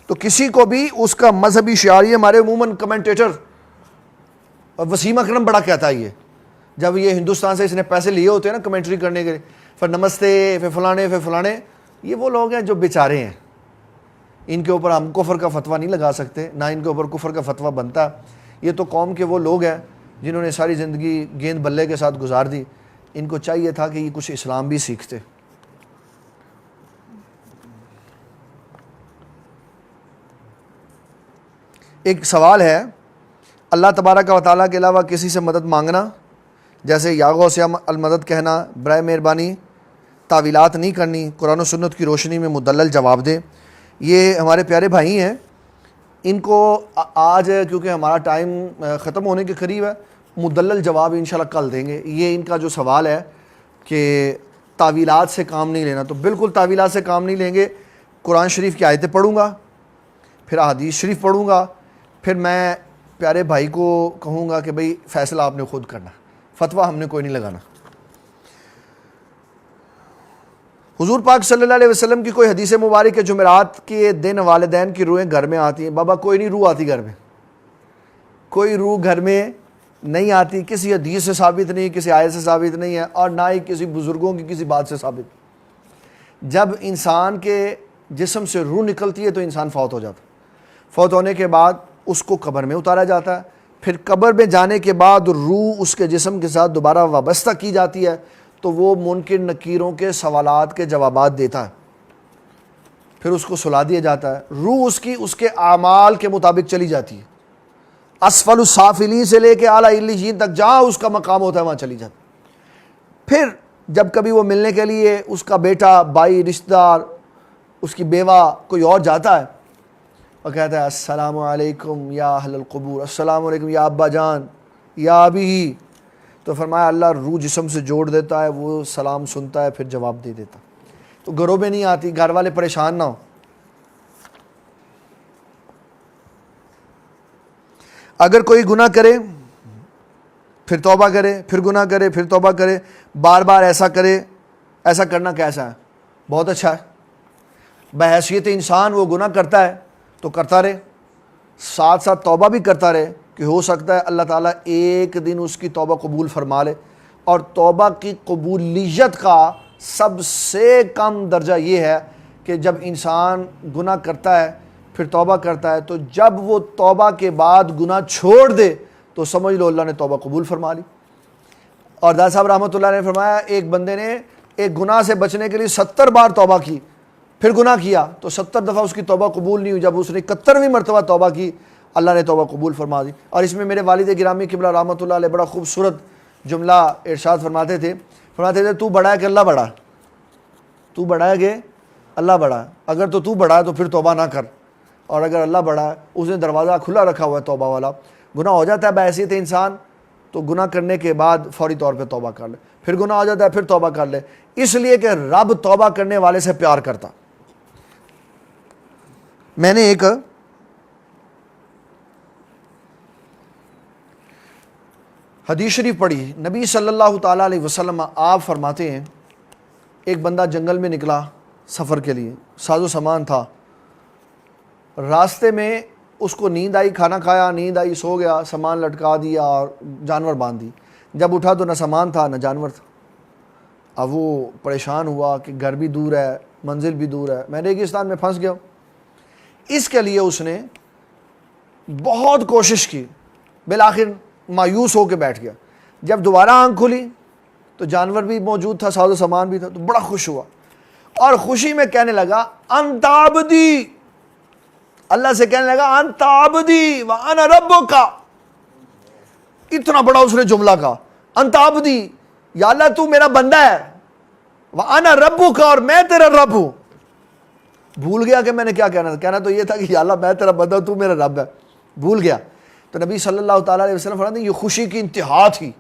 تو کسی کو بھی اس کا مذہبی شعار، یہ ہمارے عموماً کمنٹیٹر وسیم اکرم بڑا کہتا ہے، یہ جب یہ ہندوستان سے اس نے پیسے لیے ہوتے ہیں نا کمنٹری کرنے کے لیے، پھر نمستے پھر فلانے، یہ وہ لوگ ہیں جو بیچارے ہیں. ان کے اوپر ہم کفر کا فتویٰ نہیں لگا سکتے، نہ ان کے اوپر کفر کا فتویٰ بنتا. یہ تو قوم کے وہ لوگ ہیں جنہوں نے ساری زندگی گیند بلے کے ساتھ گزار دی. ان کو چاہیے تھا کہ یہ کچھ اسلام بھی سیکھتے. ایک سوال ہے، اللہ تبارک و تعالیٰ کے علاوہ کسی سے مدد مانگنا، جیسے یا غوث یا المدد کہنا، برائے مہربانی تعویلات نہیں کرنی، قرآن و سنت کی روشنی میں مدلل جواب دیں. یہ ہمارے پیارے بھائی ہیں، ان کو آج کیونکہ ہمارا ٹائم ختم ہونے کے قریب ہے، مدلل جواب انشاءاللہ کل دیں گے. یہ ان کا جو سوال ہے کہ تعویلات سے کام نہیں لینا، تو بالکل تعویلات سے کام نہیں لیں گے. قرآن شریف کی آیتیں پڑھوں گا، پھر احادیث شریف پڑھوں گا، پھر میں پیارے بھائی کو کہوں گا کہ بھئی فیصلہ آپ نے خود کرنا، فتویٰ ہم نے کوئی نہیں لگانا. حضور پاک صلی اللہ علیہ وسلم کی کوئی حدیث مبارک ہے جمعرات کے دن والدین کی روحیں گھر میں آتی ہیں؟ بابا کوئی نہیں روح آتی گھر میں، کوئی روح گھر میں نہیں آتی، کسی حدیث سے ثابت نہیں، کسی آیت سے ثابت نہیں ہے، اور نہ ہی کسی بزرگوں کی کسی بات سے ثابت. جب انسان کے جسم سے روح نکلتی ہے تو انسان فوت ہو جاتا. فوت ہونے کے بعد اس کو قبر میں اتارا جاتا ہے، پھر قبر میں جانے کے بعد روح اس کے جسم کے ساتھ دوبارہ وابستہ کی جاتی ہے، تو وہ منکر نکیروں کے سوالات کے جوابات دیتا ہے، پھر اس کو سلا دیا جاتا ہے. روح اس کے اعمال کے مطابق چلی جاتی ہے، اسفل السافلین سے لے کے اعلیٰ علیین تک جہاں اس کا مقام ہوتا ہے وہاں چلی جاتی. پھر جب کبھی وہ ملنے کے لیے اس کا بیٹا، بھائی، رشتہ دار، اس کی بیوہ، کوئی اور جاتا ہے، اور کہتا ہے السلام علیکم یا اہل القبور، السلام علیکم یا ابا جان یا ابی، تو فرمایا اللہ روح جسم سے جوڑ دیتا ہے، وہ سلام سنتا ہے، پھر جواب دے دیتا. تو گھروں میں نہیں آتی، گھر والے پریشان نہ ہو. اگر کوئی گناہ کرے پھر توبہ کرے، پھر گناہ کرے، پھر توبہ کرے، بار بار ایسا کرے، ایسا کرنا کیسا ہے؟ بہت اچھا ہے. بحیثیت انسان وہ گناہ کرتا ہے تو کرتا رہے، ساتھ ساتھ توبہ بھی کرتا رہے، کہ ہو سکتا ہے اللہ تعالیٰ ایک دن اس کی توبہ قبول فرما لے. اور توبہ کی قبولیت کا سب سے کم درجہ یہ ہے کہ جب انسان گناہ کرتا ہے پھر توبہ کرتا ہے، تو جب وہ توبہ کے بعد گناہ چھوڑ دے تو سمجھ لو اللہ نے توبہ قبول فرما لی۔ اور دادا صاحب رحمۃ اللہ نے فرمایا ایک بندے نے ایک گناہ سے بچنے کے لیے 70 بار توبہ کی، پھر گناہ کیا تو 70 دفعہ اس کی توبہ قبول نہیں ہوئی، جب اس نے 71ویں مرتبہ توبہ کی اللہ نے توبہ قبول فرما دی۔ اور اس میں میرے والد گرامی قبلہ رحمۃ اللہ علیہ بڑا خوبصورت جملہ ارشاد فرماتے تھے تو بڑا ہے کہ اللہ بڑا ہے، تو بڑا ہے کہ اللہ بڑا ہے، اگر تو بڑا ہے تو پھر توبہ نہ کر، اور اگر اللہ بڑا ہے اس نے دروازہ کھلا رکھا ہوا ہے توبہ والا، گناہ ہو جاتا ہے بحیثیت انسان تو گناہ کرنے کے بعد فوری طور پہ توبہ کر لے، پھر گناہ ہو جاتا ہے پھر توبہ کر لے، اس لیے کہ رب توبہ کرنے والے سے پیار کرتا۔ میں نے ایک حدیث شریف پڑھی، نبی صلی اللہ تعالیٰ علیہ وسلم آپ فرماتے ہیں ایک بندہ جنگل میں نکلا سفر کے لیے، ساز و سامان تھا، راستے میں اس کو نیند آئی، کھانا کھایا، نیند آئی، سو گیا، سامان لٹکا دیا اور جانور باندھ دی، جب اٹھا تو نہ سامان تھا نہ جانور تھا۔ اب وہ پریشان ہوا کہ گھر بھی دور ہے، منزل بھی دور ہے، میں ریگستان میں پھنس گیا ہوں۔ اس کے لیے اس نے بہت کوشش کی، بالآخر مایوس ہو کے بیٹھ گیا۔ جب دوبارہ آنکھ کھلی تو جانور بھی موجود تھا، ساز و سامان بھی تھا، تو بڑا خوش ہوا اور خوشی میں کہنے لگا انت عبدی، اللہ سے کہنے لگا انت عبدی وانا ربک، اتنا بڑا اس نے جملہ کہا، انت عبدی، یا اللہ تو میرا بندہ ہے، وانا ربک، اور میں تیرا رب ہوں۔ بھول گیا کہ میں نے کیا کہنا تھا، کہنا تو یہ تھا کہ یا اللہ میں تیرا بندہ ہوں، تو میرا رب ہے، بھول گیا۔ تو نبی صلی اللہ تعالیٰ علیہ وسلم فرماتے ہیں یہ خوشی کی انتہا تھی،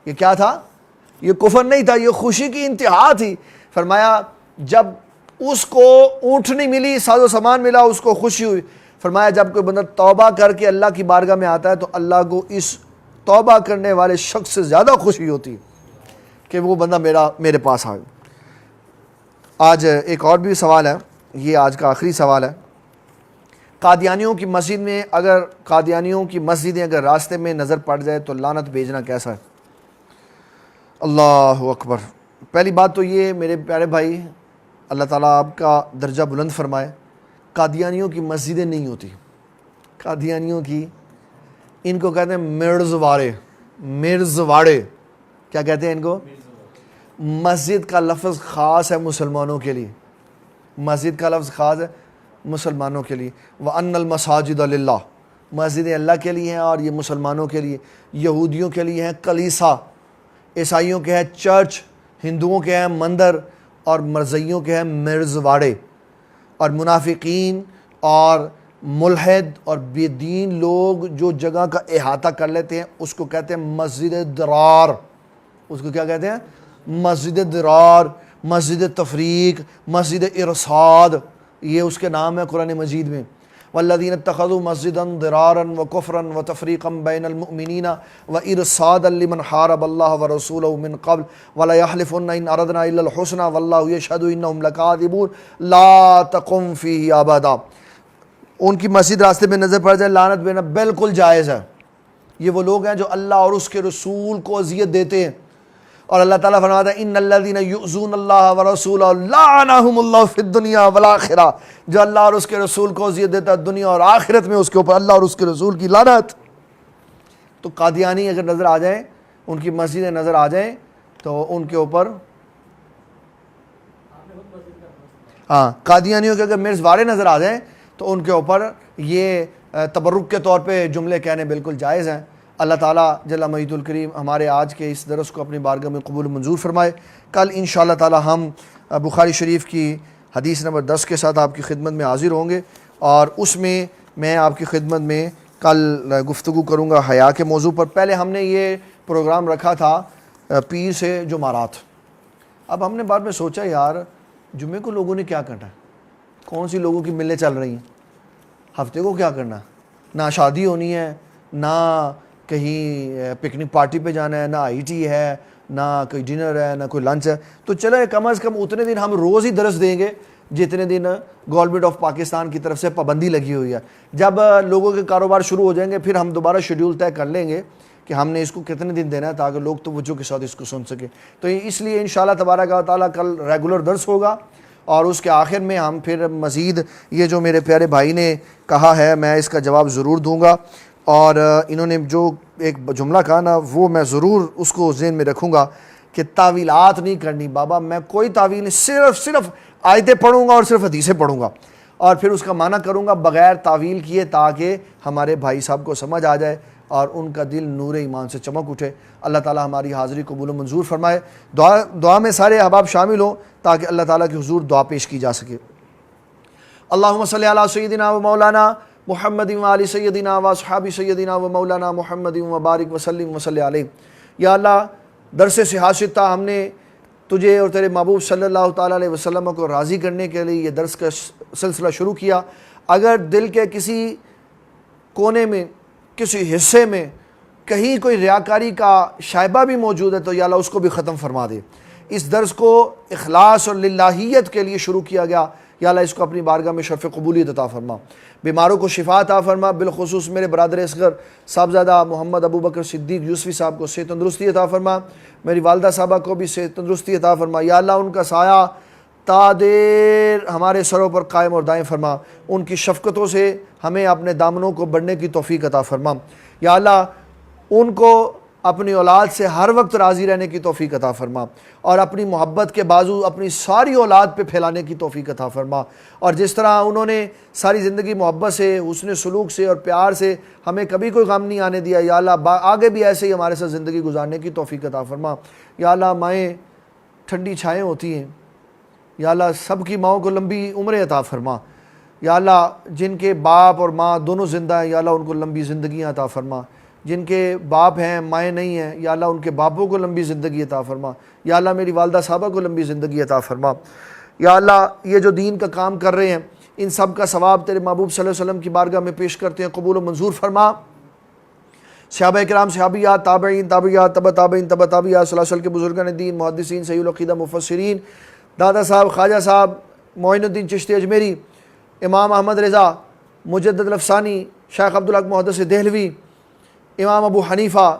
یہ کیا تھا، یہ کفر نہیں تھا، یہ خوشی کی انتہا تھی۔ فرمایا جب اس کو اونٹنی ملی، ساز و سامان ملا، اس کو خوشی ہوئی۔ فرمایا جب کوئی بندہ توبہ کر کے اللہ کی بارگاہ میں آتا ہے تو اللہ کو اس توبہ کرنے والے شخص سے زیادہ خوشی ہوتی ہے کہ وہ بندہ میرے پاس آ گیا۔ آج ایک اور بھی سوال ہے، یہ آج کا آخری سوال ہے۔ قادیانیوں کی مسجد میں قادیانیوں کی مسجدیں اگر راستے میں نظر پڑ جائے تو لعنت بھیجنا کیسا ہے؟ اللہ اکبر۔ پہلی بات تو یہ میرے پیارے بھائی، اللہ تعالیٰ آپ کا درجہ بلند فرمائے، قادیانیوں کی مسجدیں نہیں ہوتی، قادیانیوں کی، ان کو کہتے ہیں مرزواڑے، کیا کہتے ہیں ان کو؟ مسجد کا لفظ خاص ہے مسلمانوں کے لیے، مسجد کا لفظ خاص ہے مسلمانوں کے لیے۔ وَأَنَّ الْمَسَاجِدَ لِلَّهِ، مسجدیں اللہ کے لیے ہیں اور یہ مسلمانوں کے لیے، یہودیوں کے لیے ہیں کلیسا، عیسائیوں کے ہیں چرچ، ہندوؤں کے ہیں مندر، اور مرزیوں کے ہیں مرزواڑے۔ اور منافقین اور ملحد اور بے دین لوگ جو جگہ کا احاطہ کر لیتے ہیں اس کو کہتے ہیں مسجد درار، اس کو کیا کہتے ہیں؟ مسجد درار، مسجد تفریق، مسجد ارصاد، یہ اس کے نام ہے قرآن مجید میں۔ والذین اتخذوا مسجدا ضرارا وکفرا وتفریقا بین المؤمنین وارصادا لمن حارب اللہ ورسولہ من قبل ولیحلفن ان اردنا الا الحسنى واللہ یشہد انہم لکاذبون لا تقم فیہ ابدا۔ ان کی مسجد راستے میں نظر پڑ جائے لعنت بھیجنا بالکل جائز ہے۔ یہ وہ لوگ ہیں جو اللہ اور اس کے رسول کو اذیت دیتے ہیں، اور اللہ تعالیٰ فرماتا ہے ان الذین یؤذون اللہ ورسولہ لعنہم اللہ فی الدنیا والآخرہ، جو اللہ اور اس کے رسول کو اذیت دیتا ہے دنیا اور آخرت میں اس کے اوپر اللہ اور اس کے رسول کی لعنت۔ تو قادیانی اگر نظر آ جائیں، ان کی مسجدیں نظر آ جائیں تو ان کے اوپر، قادیانیوں کے اگر مرزوارے نظر آ جائیں تو ان کے اوپر یہ تبرک کے طور پہ جملے کہنے بالکل جائز ہیں۔ اللہ تعالیٰ جل مجیدہ الکریم ہمارے آج کے اس درس کو اپنی بارگاہ میں قبول منظور فرمائے۔ کل انشاءاللہ تعالیٰ ہم بخاری شریف کی حدیث نمبر 10 کے ساتھ آپ کی خدمت میں حاضر ہوں گے، اور اس میں آپ کی خدمت میں کل گفتگو کروں گا حیا کے موضوع پر۔ پہلے ہم نے یہ پروگرام رکھا تھا پیر سے جمعرات، اب ہم نے بعد میں سوچا یار جمعے کو لوگوں نے کیا کرنا ہے، کون سی لوگوں کی ملیں چل رہی ہیں، ہفتے کو کیا کرنا، نہ شادی ہونی ہے، نہ کہیں پکنک پارٹی پہ جانا ہے، نہ آئی ٹی ہے، نہ کوئی ڈنر ہے، نہ کوئی لنچ ہے، تو چلو کم از کم اتنے دن ہم روز ہی درس دیں گے جتنے دن گورنمنٹ آف پاکستان کی طرف سے پابندی لگی ہوئی ہے۔ جب لوگوں کے کاروبار شروع ہو جائیں گے پھر ہم دوبارہ شیڈول طے کر لیں گے کہ ہم نے اس کو کتنے دن دینا ہے تاکہ لوگ توجہ کے ساتھ اس کو سن سکیں. تو اس لیے انشاءاللہ تبارک و تعالیٰ کل ریگولر درس ہوگا اور اس کے آخر میں ہم پھر مزید یہ جو میرے پیارے بھائی نے کہا ہے میں اس کا جواب ضرور دوں گا. اور انہوں نے جو ایک جملہ کہا نا وہ میں ضرور اس کو ذہن میں رکھوں گا کہ تعویلات نہیں کرنی. بابا میں کوئی تعویل نہیں, صرف آیتیں پڑھوں گا اور صرف حدیثیں پڑھوں گا اور پھر اس کا معنی کروں گا بغیر تعویل کیے تاکہ ہمارے بھائی صاحب کو سمجھ آ جائے اور ان کا دل نور ایمان سے چمک اٹھے. اللہ تعالیٰ ہماری حاضری قبول و منظور فرمائے. دعا میں سارے احباب شامل ہوں تاکہ اللہ تعالیٰ کے حضور دعا پیش کی جا سکے. اللہم صلی علی سیدنا و مولانا محمد و علی سیدنا و اصحاب سیدنا و مولانا محمد و بارک وسلم وصلی علیہ. یا اللہ درس صحاحت ہم نے تجھے اور تیرے محبوب صلی اللہ تعالیٰ علیہ وسلم کو راضی کرنے کے لیے یہ درس کا سلسلہ شروع کیا. اگر دل کے کسی کونے میں کسی حصے میں کہیں کوئی ریاکاری کا شائبہ بھی موجود ہے تو یا اللہ اس کو بھی ختم فرما دے. اس درس کو اخلاص اور للہیت کے لیے شروع کیا گیا. یا اللہ اس کو اپنی بارگاہ میں شرف قبولیت عطا فرما. بیماروں کو شفا عطا فرما. بالخصوص میرے برادر اصغر صاحبزادہ محمد ابو بکر صدیق یوسفی صاحب کو صحت تندرستی عطا فرما. میری والدہ صاحبہ کو بھی صحت تندرستی عطا فرما. یا اللہ ان کا سایہ تا دیر ہمارے سروں پر قائم اور دائم فرما. ان کی شفقتوں سے ہمیں اپنے دامنوں کو بڑھنے کی توفیق عطا فرما. یا اللہ ان کو اپنی اولاد سے ہر وقت راضی رہنے کی توفیق عطا فرما اور اپنی محبت کے بازو اپنی ساری اولاد پہ پھیلانے کی توفیق عطا فرما. اور جس طرح انہوں نے ساری زندگی محبت سے حسن سلوک سے اور پیار سے ہمیں کبھی کوئی غم نہیں آنے دیا, یا اللہ آگے بھی ایسے ہی ہمارے ساتھ زندگی گزارنے کی توفیق عطا فرما. یا اللہ مائیں ٹھنڈی چھائیں ہوتی ہیں, یا اللہ سب کی ماؤں کو لمبی عمریں عطا فرما. یا اللہ جن کے باپ اور ماں دونوں زندہ ہیں یا اللہ ان کو لمبی زندگیاں عطا فرما. جن کے باپ ہیں مائیں نہیں ہیں یا اللہ ان کے باپوں کو لمبی زندگی عطا فرما. یا اللہ میری والدہ صاحبہ کو لمبی زندگی عطا فرما. یا اللہ یہ جو دین کا کام کر رہے ہیں ان سب کا ثواب تیرے محبوب صلی اللہ علیہ وسلم کی بارگاہ میں پیش کرتے ہیں, قبول و منظور فرما. صحابہ کرام صحابیات تابعین تابعیات تبع تابعین تبع تابعیات سلاسل کے بزرگان دین محدثین صحیح العقیدہ مفسرین دادا صاحب خواجہ صاحب معین الدین چشتی اجمیری, امام احمد رضا مجدد الافسانی, شیخ عبدالحق محدث دہلوی, امام ابو حنیفہ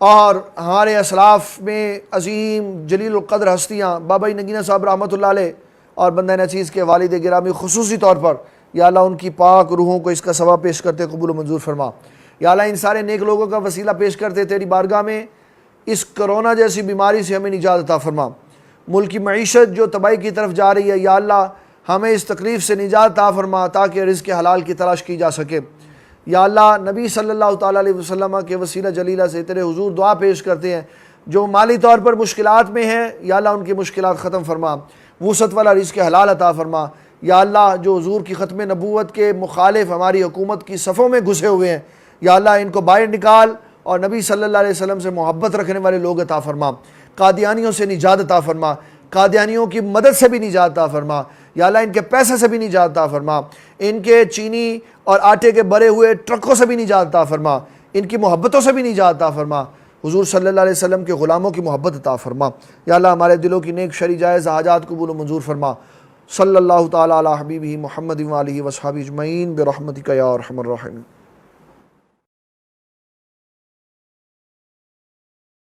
اور ہمارے اسلاف میں عظیم جلیل القدر ہستیاں بابا نگینہ صاحب رحمۃ اللہ علیہ اور بندہ نچیز کے والد گرامی خصوصی طور پر یا اللہ ان کی پاک روحوں کو اس کا ثواب پیش کرتے قبول و منظور فرما. یا اللہ ان سارے نیک لوگوں کا وسیلہ پیش کرتے تیری بارگاہ میں اس کرونا جیسی بیماری سے ہمیں نجات عطا فرما. ملک کی معیشت جو تباہی کی طرف جا رہی ہے یا اللہ ہمیں اس تکلیف سے نجات عطا فرما تاکہ رزق حلال کی تلاش کی جا سکے. یا اللہ نبی صلی اللہ تعالیٰ علیہ وسلم کے وسیلہ جلیلہ سے تیرے حضور دعا پیش کرتے ہیں جو مالی طور پر مشکلات میں ہیں یا اللہ ان کی مشکلات ختم فرما, وسعت والا رزق حلال عطا فرما. یا اللہ جو حضور کی ختم نبوت کے مخالف ہماری حکومت کی صفوں میں گھسے ہوئے ہیں یا اللہ ان کو باہر نکال اور نبی صلی اللہ علیہ وسلم سے محبت رکھنے والے لوگ عطا فرما. قادیانیوں سے نجات عطا فرما, قادیانیوں کی مدد سے بھی نجات عطا فرما. یا اللہ ان کے پیسے سے بھی نجات عطا فرما, ان کے چینی اور آٹے کے بھرے ہوئے ٹرکوں سے بھی نجات عطا فرما, ان کی محبتوں سے بھی نجات عطا فرما. حضور صلی اللہ علیہ وسلم کے غلاموں کی محبت عطا فرما. یا اللہ ہمارے دلوں کی نیک شرعی جائز حاجات قبول و منظور فرما. صلی اللہ تعالیٰ علی حبیبہ محمد و آلہ وصحبہ اجمعین برحمتک یا ارحم الراحمین.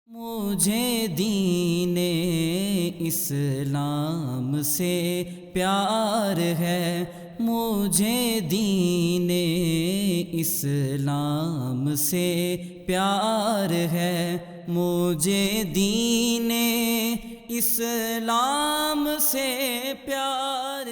مجھے دین اسلام سے پیار ہے, مجھے دین اسلام سے پیار ہے, مجھے دین اسلام سے پیار